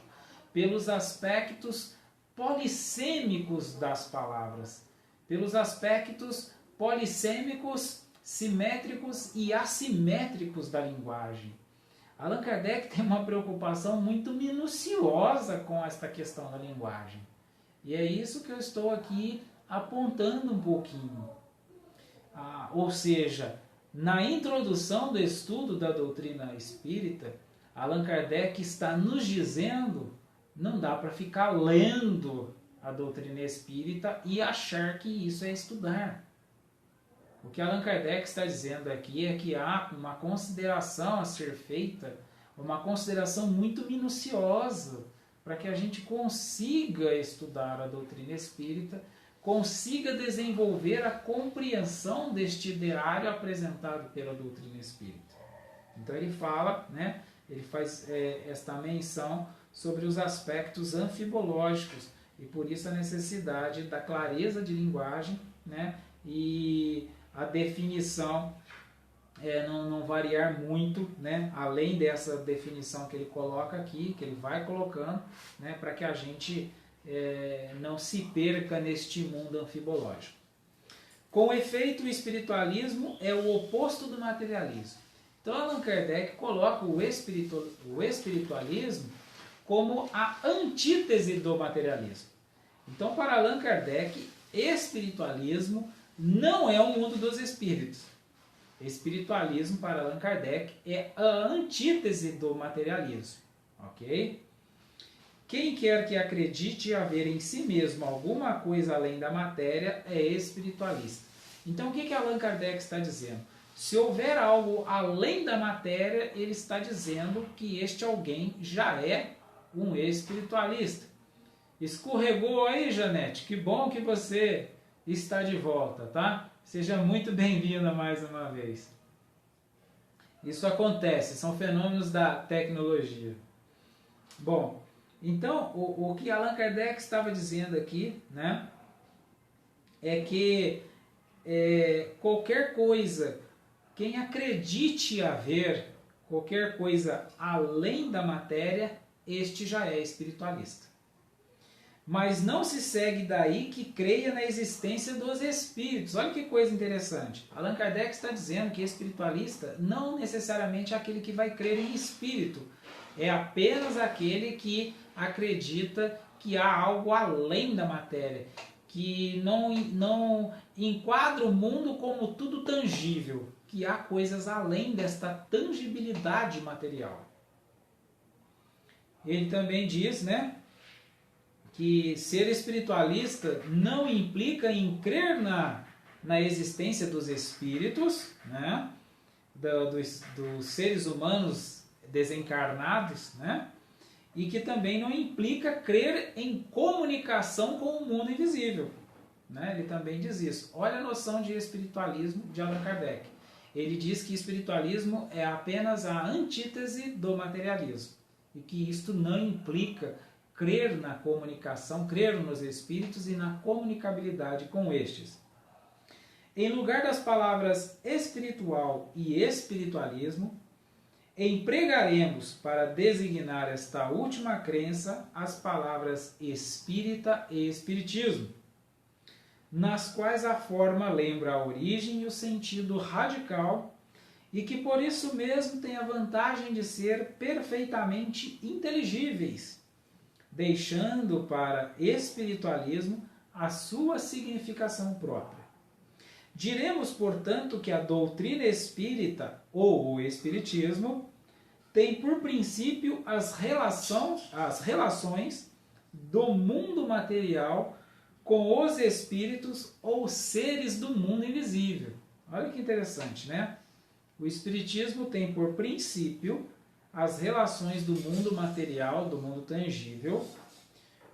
pelos aspectos polissêmicos das palavras, pelos aspectos polissêmicos, simétricos e assimétricos da linguagem. Allan Kardec tem uma preocupação muito minuciosa com esta questão da linguagem. E é isso que eu estou aqui apontando um pouquinho. Ou seja, na introdução do estudo da doutrina espírita, Allan Kardec está nos dizendo, não dá para ficar lendo a doutrina espírita e achar que isso é estudar. O que Allan Kardec está dizendo aqui é que há uma consideração a ser feita, uma consideração muito minuciosa, para que a gente consiga estudar a doutrina espírita, consiga desenvolver a compreensão deste ideário apresentado pela doutrina espírita. Então ele fala, né, ele faz esta menção sobre os aspectos anfibológicos e por isso a necessidade da clareza de linguagem, né, e a definição não variar muito, né, além dessa definição que ele coloca aqui, que ele vai colocando, né, para que a gente não se perca neste mundo anfibológico. Com efeito, o espiritualismo é o oposto do materialismo. Então, Allan Kardec coloca o espiritualismo como a antítese do materialismo. Então, para Allan Kardec, espiritualismo não é o mundo dos espíritos. Espiritualismo, para Allan Kardec, é a antítese do materialismo. Ok? Quem quer que acredite haver em si mesmo alguma coisa além da matéria é espiritualista. Então, o que Allan Kardec está dizendo? Se houver algo além da matéria, ele está dizendo que este alguém já é um espiritualista. Escorregou aí, Janete? Que bom que você está de volta, tá? Seja muito bem-vinda mais uma vez. Isso acontece, são fenômenos da tecnologia. Bom, então, o que Allan Kardec estava dizendo aqui, né, é que qualquer coisa, quem acredite haver qualquer coisa além da matéria, este já é espiritualista. Mas não se segue daí que creia na existência dos espíritos. Olha que coisa interessante. Allan Kardec está dizendo que espiritualista não necessariamente é aquele que vai crer em espírito. É apenas aquele que acredita que há algo além da matéria, que não enquadra o mundo como tudo tangível, que há coisas além desta tangibilidade material. Ele também diz, né, que ser espiritualista não implica em crer na existência dos espíritos, né, dos seres humanos desencarnados, né, e que também não implica crer em comunicação com o mundo invisível. Né? Ele também diz isso. Olha a noção de espiritualismo de Allan Kardec. Ele diz que espiritualismo é apenas a antítese do materialismo e que isto não implica crer na comunicação, crer nos espíritos e na comunicabilidade com estes. Em lugar das palavras espiritual e espiritualismo, empregaremos para designar esta última crença as palavras espírita e espiritismo, nas quais a forma lembra a origem e o sentido radical e que por isso mesmo tem a vantagem de ser perfeitamente inteligíveis, deixando para espiritualismo a sua significação própria. Diremos, portanto, que a doutrina espírita, ou o espiritismo, tem por princípio as relações do mundo material com os espíritos ou seres do mundo invisível. Olha que interessante, né? O espiritismo tem por princípio as relações do mundo material, do mundo tangível,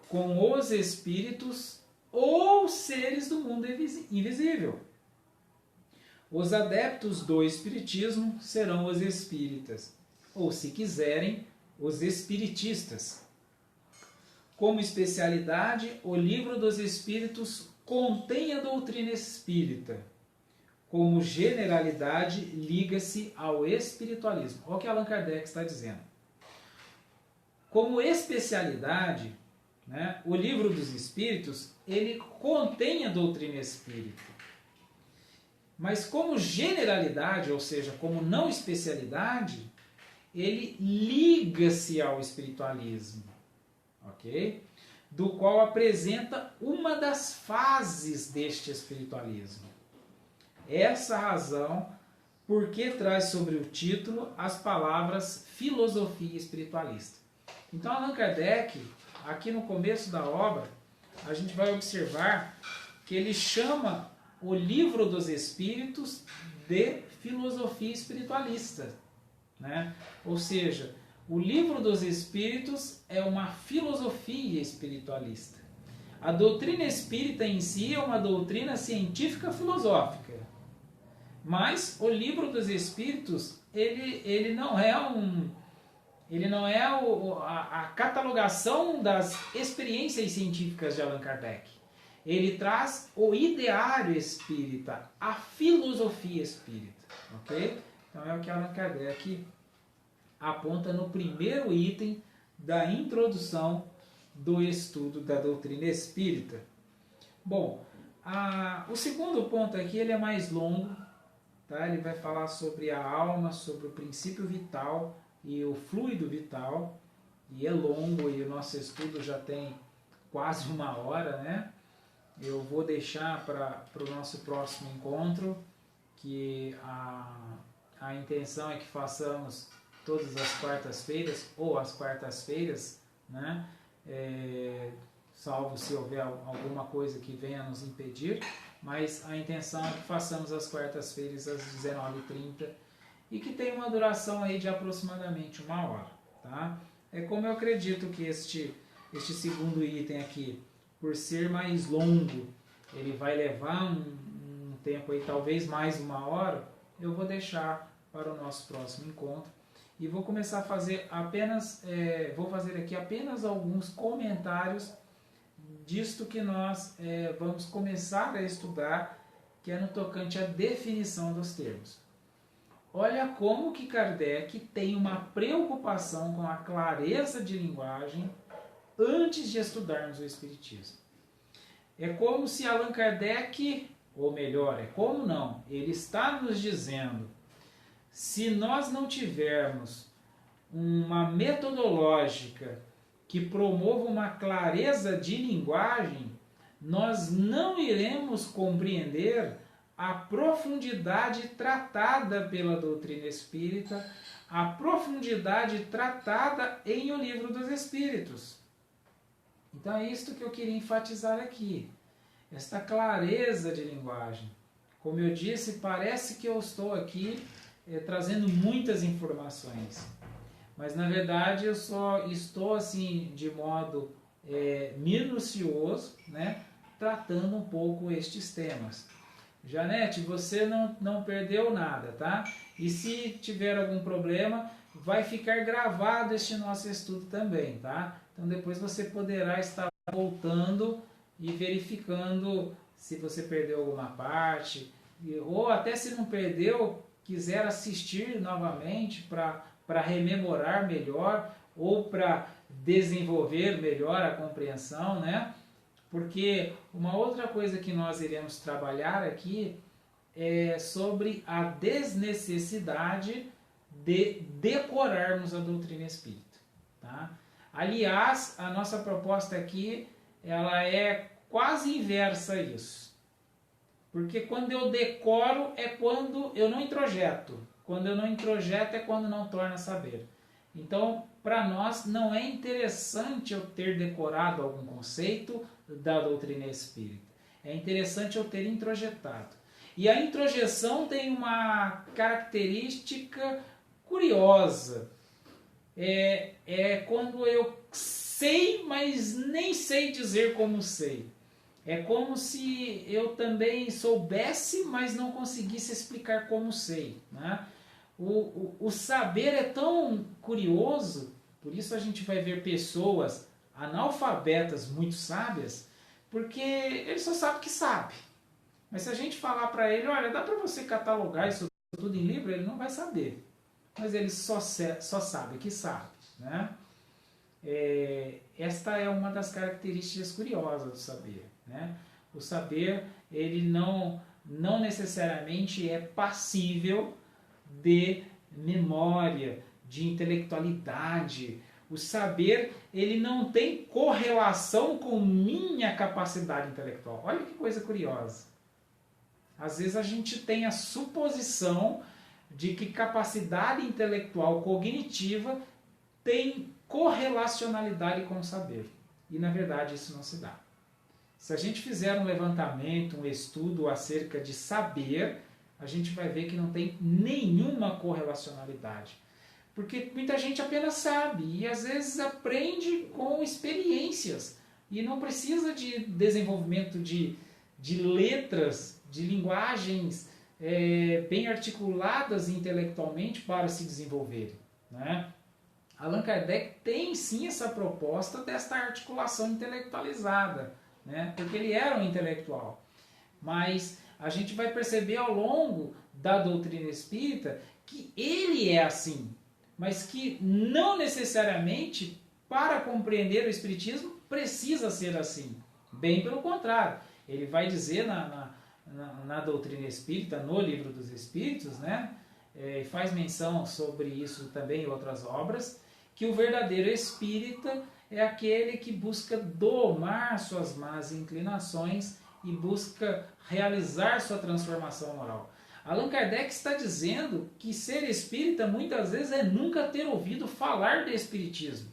com os espíritos ou seres do mundo invisível. Os adeptos do espiritismo serão os espíritas, ou, se quiserem, os espiritistas. Como especialidade, o Livro dos Espíritos contém a doutrina espírita. Como generalidade, liga-se ao espiritualismo. Olha o que Allan Kardec está dizendo. Como especialidade, né, o Livro dos Espíritos, ele contém a doutrina espírita. Mas como generalidade, ou seja, como não especialidade, ele liga-se ao espiritualismo, ok? Do qual apresenta uma das fases deste espiritualismo. Essa razão porque traz sobre o título as palavras filosofia espiritualista. Então, Allan Kardec, aqui no começo da obra, a gente vai observar que ele chama o Livro dos Espíritos de filosofia espiritualista, né? Ou seja, o Livro dos Espíritos é uma filosofia espiritualista. A doutrina espírita em si é uma doutrina científica filosófica, mas o Livro dos Espíritos ele não é a catalogação das experiências científicas de Allan Kardec. Ele traz o ideário espírita, a filosofia espírita, ok? Então é o que Allan Kardec aponta no primeiro item da introdução do estudo da doutrina espírita. Bom, o segundo ponto aqui ele é mais longo, tá? Ele vai falar sobre a alma, sobre o princípio vital e o fluido vital, e é longo e o nosso estudo já tem quase 1 hora, né? Eu vou deixar para o nosso próximo encontro, que a intenção é que façamos todas as quartas-feiras, ou as quartas-feiras, né? Salvo se houver alguma coisa que venha nos impedir, mas a intenção é que façamos as quartas-feiras às 19h30 e que tenha uma duração aí de aproximadamente 1 hora, tá? É como eu acredito que este segundo item aqui, por ser mais longo, ele vai levar um tempo aí, talvez mais 1 hora, eu vou deixar para o nosso próximo encontro e vou começar a fazer vou fazer aqui apenas alguns comentários disto que nós vamos começar a estudar, que é no tocante à definição dos termos. Olha como que Kardec tem uma preocupação com a clareza de linguagem antes de estudarmos o Espiritismo. É como se Allan Kardec, ou melhor, é como não, ele está nos dizendo, se nós não tivermos uma metodológica que promova uma clareza de linguagem, nós não iremos compreender a profundidade tratada pela doutrina espírita, a profundidade tratada em O Livro dos Espíritos. Então é isto que eu queria enfatizar aqui, esta clareza de linguagem. Como eu disse, parece que eu estou aqui trazendo muitas informações, mas na verdade eu só estou assim de modo minucioso, né, tratando um pouco estes temas. Janete, você não perdeu nada, tá? E se tiver algum problema, vai ficar gravado este nosso estudo também, tá? Então depois você poderá estar voltando e verificando se você perdeu alguma parte, ou até se não perdeu, quiser assistir novamente para rememorar melhor ou para desenvolver melhor a compreensão, né? Porque uma outra coisa que nós iremos trabalhar aqui é sobre a desnecessidade de decorarmos a doutrina espírita. Tá? Aliás, a nossa proposta aqui ela é quase inversa a isso. Porque quando eu decoro é quando eu não introjeto. Quando eu não introjeto é quando não torna saber. Então, para nós não é interessante eu ter decorado algum conceito da doutrina espírita. É interessante eu ter introjetado. E a introjeção tem uma característica curiosa. É quando eu sei, mas nem sei dizer como sei. É como se eu também soubesse, mas não conseguisse explicar como sei. Né? O saber é tão curioso, por isso a gente vai ver pessoas analfabetas muito sábias, porque ele só sabe que sabe. Mas se a gente falar para ele, olha, dá para você catalogar isso tudo em livro, ele não vai saber. Mas ele só sabe que sabe. Né? Esta é uma das características curiosas do saber. Né? O saber, ele não necessariamente é passível de memória, de intelectualidade. O saber, ele não tem correlação com minha capacidade intelectual. Olha que coisa curiosa. Às vezes a gente tem a suposição de que capacidade intelectual cognitiva tem correlacionalidade com o saber. E na verdade isso não se dá. Se a gente fizer um levantamento, um estudo acerca de saber, a gente vai ver que não tem nenhuma correlacionalidade. Porque muita gente apenas sabe e às vezes aprende com experiências e não precisa de desenvolvimento de letras, de linguagens bem articuladas intelectualmente para se desenvolverem. Né? Allan Kardec tem sim essa proposta desta articulação intelectualizada, né? Porque ele era um intelectual. Mas a gente vai perceber ao longo da doutrina espírita que ele é assim, mas que não necessariamente para compreender o espiritismo precisa ser assim. Bem pelo contrário, ele vai dizer na doutrina espírita, no Livro dos Espíritos, né? Faz menção sobre isso também em outras obras, que o verdadeiro espírita é aquele que busca domar suas más inclinações e busca realizar sua transformação moral. Allan Kardec está dizendo que ser espírita muitas vezes é nunca ter ouvido falar de espiritismo.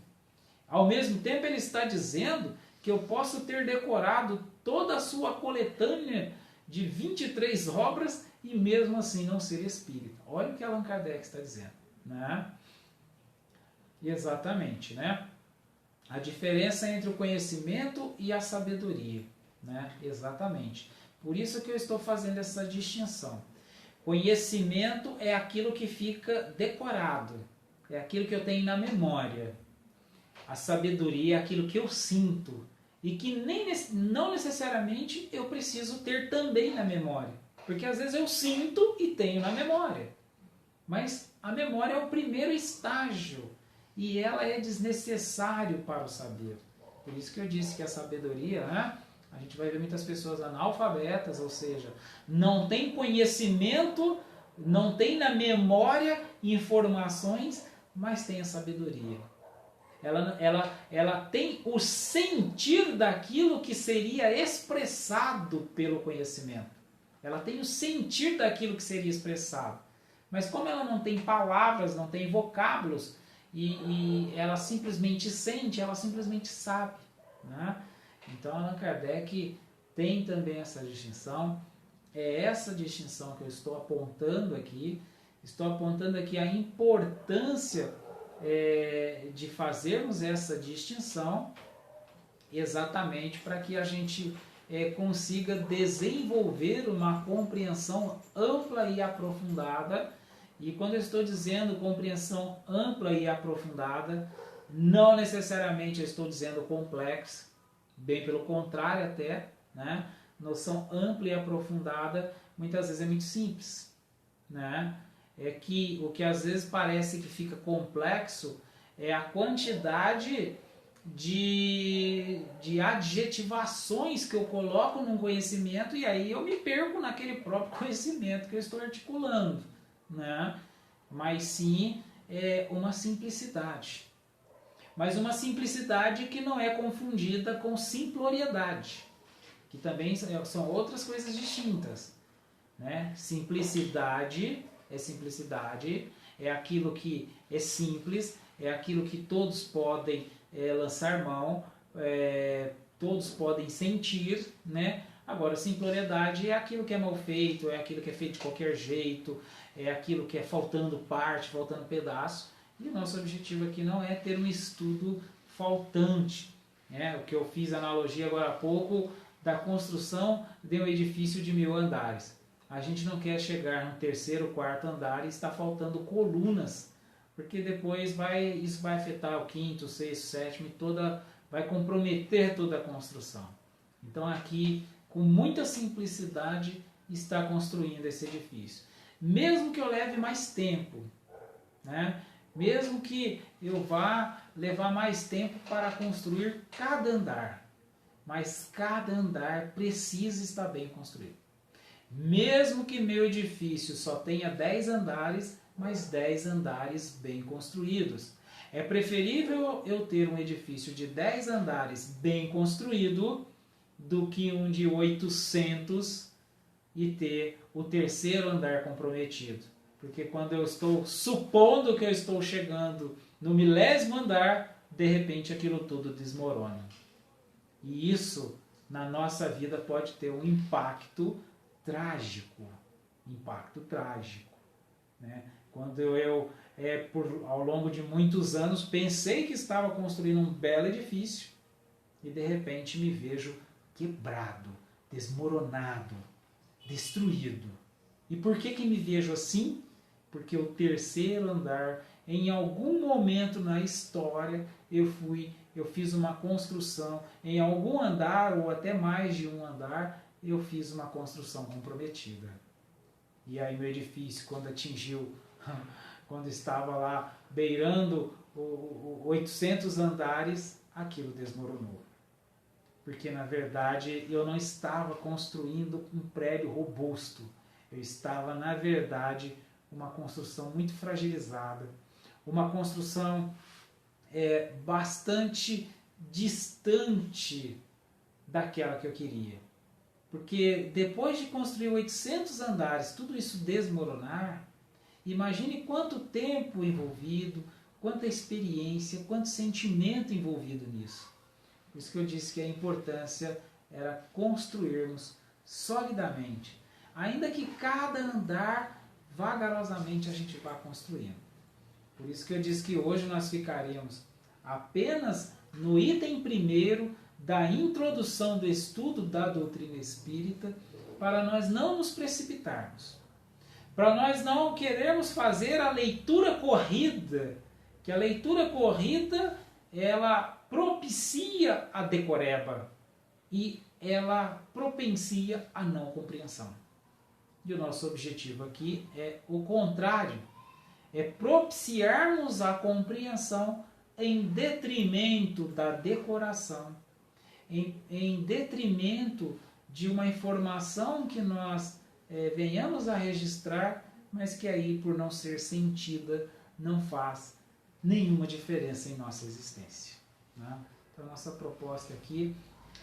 Ao mesmo tempo ele está dizendo que eu posso ter decorado toda a sua coletânea de 23 obras e mesmo assim não ser espírita. Olha o que Allan Kardec está dizendo. Né? Exatamente, né? A diferença entre o conhecimento e a sabedoria, né? Exatamente. Por isso que eu estou fazendo essa distinção. Conhecimento é aquilo que fica decorado, é aquilo que eu tenho na memória. A sabedoria é aquilo que eu sinto e que não necessariamente eu preciso ter também na memória. Porque às vezes eu sinto e tenho na memória. Mas a memória é o primeiro estágio e ela é desnecessário para o saber. Por isso que eu disse que a sabedoria, né? A gente vai ver muitas pessoas analfabetas, ou seja, não tem conhecimento, não tem na memória informações, mas tem a sabedoria. Ela tem o sentir daquilo que seria expressado pelo conhecimento. Ela tem o sentir daquilo que seria expressado. Mas como ela não tem palavras, não tem vocábulos, e ela simplesmente sente, ela simplesmente sabe. Né? Então Allan Kardec tem também essa distinção. É essa distinção que eu estou apontando aqui. Estou apontando aqui a importância de fazermos essa distinção exatamente para que a gente consiga desenvolver uma compreensão ampla e aprofundada. E quando eu estou dizendo compreensão ampla e aprofundada, não necessariamente eu estou dizendo complexa, bem pelo contrário até, né? Noção ampla e aprofundada muitas vezes é muito simples, né? É que o que às vezes parece que fica complexo é a quantidade de adjetivações que eu coloco num conhecimento, e aí eu me perco naquele próprio conhecimento que eu estou articulando, né? Mas sim uma simplicidade. Mas uma simplicidade que não é confundida com simploriedade, que também são outras coisas distintas, né? Simplicidade, é aquilo que é simples, é aquilo que todos podem lançar mão, todos podem sentir, né? Agora, simploriedade é aquilo que é mal feito, é aquilo que é feito de qualquer jeito, é aquilo que é faltando parte, faltando pedaço. E o nosso objetivo aqui não é ter um estudo faltante, né? O que eu fiz analogia agora há pouco da construção de um edifício de 1000 andares. A gente não quer chegar no 3º, 4º andar e está faltando colunas, porque depois isso vai afetar o 5º, 6º, 7º, vai comprometer toda a construção. Então aqui, com muita simplicidade, está construindo esse edifício. Mesmo que eu leve mais tempo, né? Mesmo que eu vá levar mais tempo para construir cada andar, mas cada andar precisa estar bem construído. Mesmo que meu edifício só tenha 10 andares, mas 10 andares bem construídos. É preferível eu ter um edifício de 10 andares bem construído do que um de 800 e ter o 3º andar comprometido. Porque quando eu estou supondo que eu estou chegando no 1000º andar, de repente aquilo tudo desmorona. E isso, na nossa vida, pode ter um impacto trágico. Né? Quando eu ao longo de muitos anos, pensei que estava construindo um belo edifício e de repente me vejo quebrado, desmoronado, destruído. E por que me vejo assim? Porque o 3º andar, em algum momento na história, eu fiz uma construção, em algum andar, ou até mais de um andar, eu fiz uma construção comprometida. E aí meu edifício, quando estava lá beirando 800 andares, aquilo desmoronou. Porque, na verdade, eu não estava construindo um prédio robusto. Eu estava, na verdade, uma construção muito fragilizada, uma construção bastante distante daquela que eu queria. Porque depois de construir 800 andares, tudo isso desmoronar, imagine quanto tempo envolvido, quanta experiência, quanto sentimento envolvido nisso. Por isso que eu disse que a importância era construirmos solidamente. Ainda que cada andar, vagarosamente, a gente vá construindo. Por isso que eu disse que hoje nós ficaríamos apenas no item 1º da introdução do estudo da doutrina espírita, para nós não nos precipitarmos. Para nós não querermos fazer a leitura corrida, que a leitura corrida, ela propicia a decoreba e ela propicia a não compreensão. E o nosso objetivo aqui é o contrário, é propiciarmos a compreensão em detrimento da decoração, em detrimento de uma informação que nós venhamos a registrar, mas que aí, por não ser sentida, não faz nenhuma diferença em nossa existência. Né? Então, a nossa proposta aqui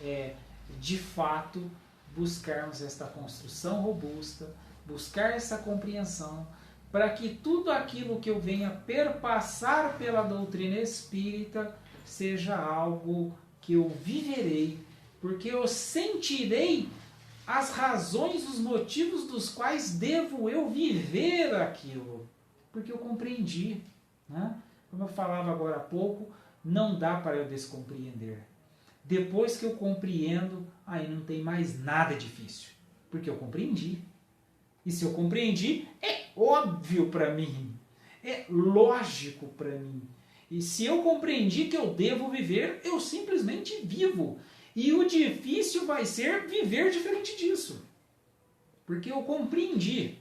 é, de fato, buscarmos esta construção robusta, buscar essa compreensão, para que tudo aquilo que eu venha perpassar pela doutrina espírita seja algo que eu viverei, porque eu sentirei as razões, os motivos dos quais devo eu viver aquilo, porque eu compreendi, né? Como eu falava agora há pouco, não dá para eu descompreender. Depois que eu compreendo, aí não tem mais nada difícil, porque eu compreendi. E se eu compreendi, é óbvio para mim, é lógico para mim. E se eu compreendi que eu devo viver, eu simplesmente vivo. E o difícil vai ser viver diferente disso, porque eu compreendi.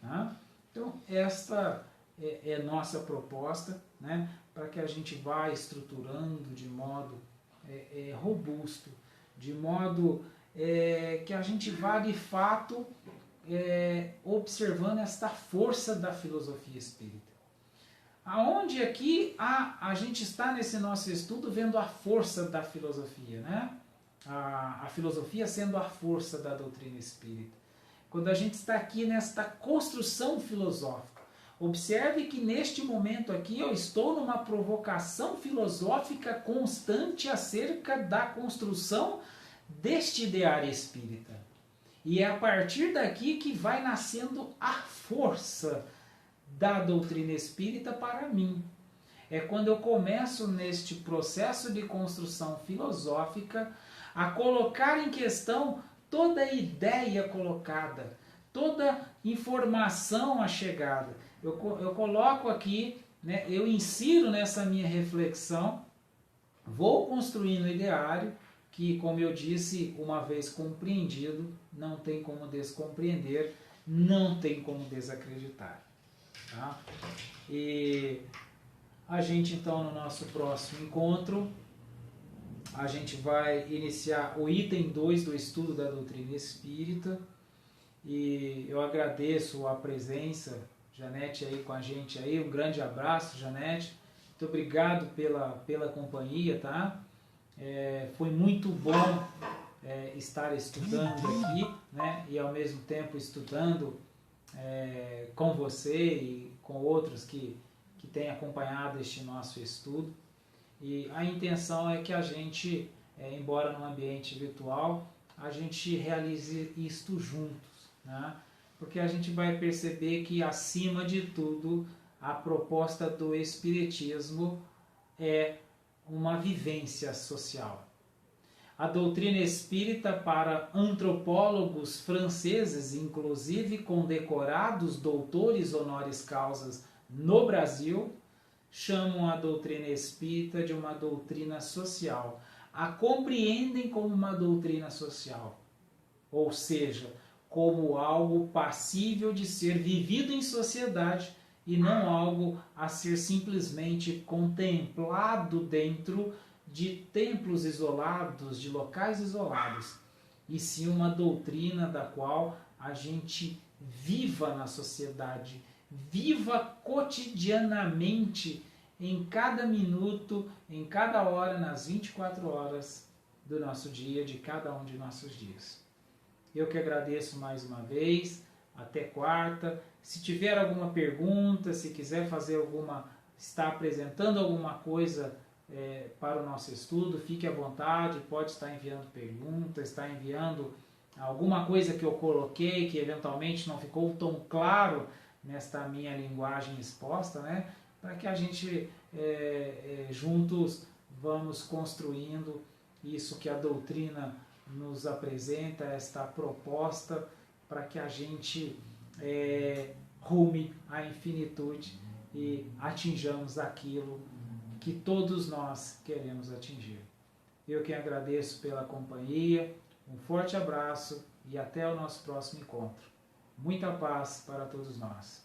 Tá? Então, esta é nossa proposta, né, para que a gente vá estruturando de modo robusto, de modo que a gente vá de fato observando esta força da filosofia espírita. Aonde aqui a gente está nesse nosso estudo vendo a força da filosofia, né? A filosofia sendo a força da doutrina espírita. Quando a gente está aqui nesta construção filosófica, observe que neste momento aqui eu estou numa provocação filosófica constante acerca da construção deste ideário espírita. E é a partir daqui que vai nascendo a força da doutrina espírita para mim. É quando eu começo neste processo de construção filosófica a colocar em questão toda ideia colocada, toda informação achegada. Eu coloco aqui, né, eu insiro nessa minha reflexão, vou construindo o ideário, que, como eu disse, uma vez compreendido, não tem como descompreender, não tem como desacreditar. Tá? E a gente, então, no nosso próximo encontro, a gente vai iniciar o item 2 do estudo da doutrina espírita. E eu agradeço a presença, Janete, aí com a gente aí. Um grande abraço, Janete. Muito obrigado pela companhia, tá? Foi muito bom estar estudando aqui, né? E ao mesmo tempo estudando com você e com outros que têm acompanhado este nosso estudo. E a intenção é que a gente, embora no ambiente virtual, a gente realize isto juntos, né? Porque a gente vai perceber que, acima de tudo, a proposta do Espiritismo é uma vivência social. A doutrina espírita, para antropólogos franceses, inclusive condecorados doutores honoris causas no Brasil, chamam a doutrina espírita de uma doutrina social. A compreendem como uma doutrina social, ou seja, como algo passível de ser vivido em sociedade e não algo a ser simplesmente contemplado dentro de templos isolados, de locais isolados, e sim uma doutrina da qual a gente viva na sociedade, viva cotidianamente, em cada minuto, em cada hora, nas 24 horas do nosso dia, de cada um de nossos dias. Eu que agradeço mais uma vez, até quarta. Se tiver alguma pergunta, se quiser fazer está apresentando alguma coisa para o nosso estudo, fique à vontade, pode estar enviando perguntas, está enviando alguma coisa que eu coloquei que eventualmente não ficou tão claro nesta minha linguagem exposta, né? Para que a gente juntos vamos construindo isso que a doutrina nos apresenta, esta proposta, para que a gente rume à infinitude e atinjamos aquilo que todos nós queremos atingir. Eu que agradeço pela companhia, um forte abraço e até o nosso próximo encontro. Muita paz para todos nós.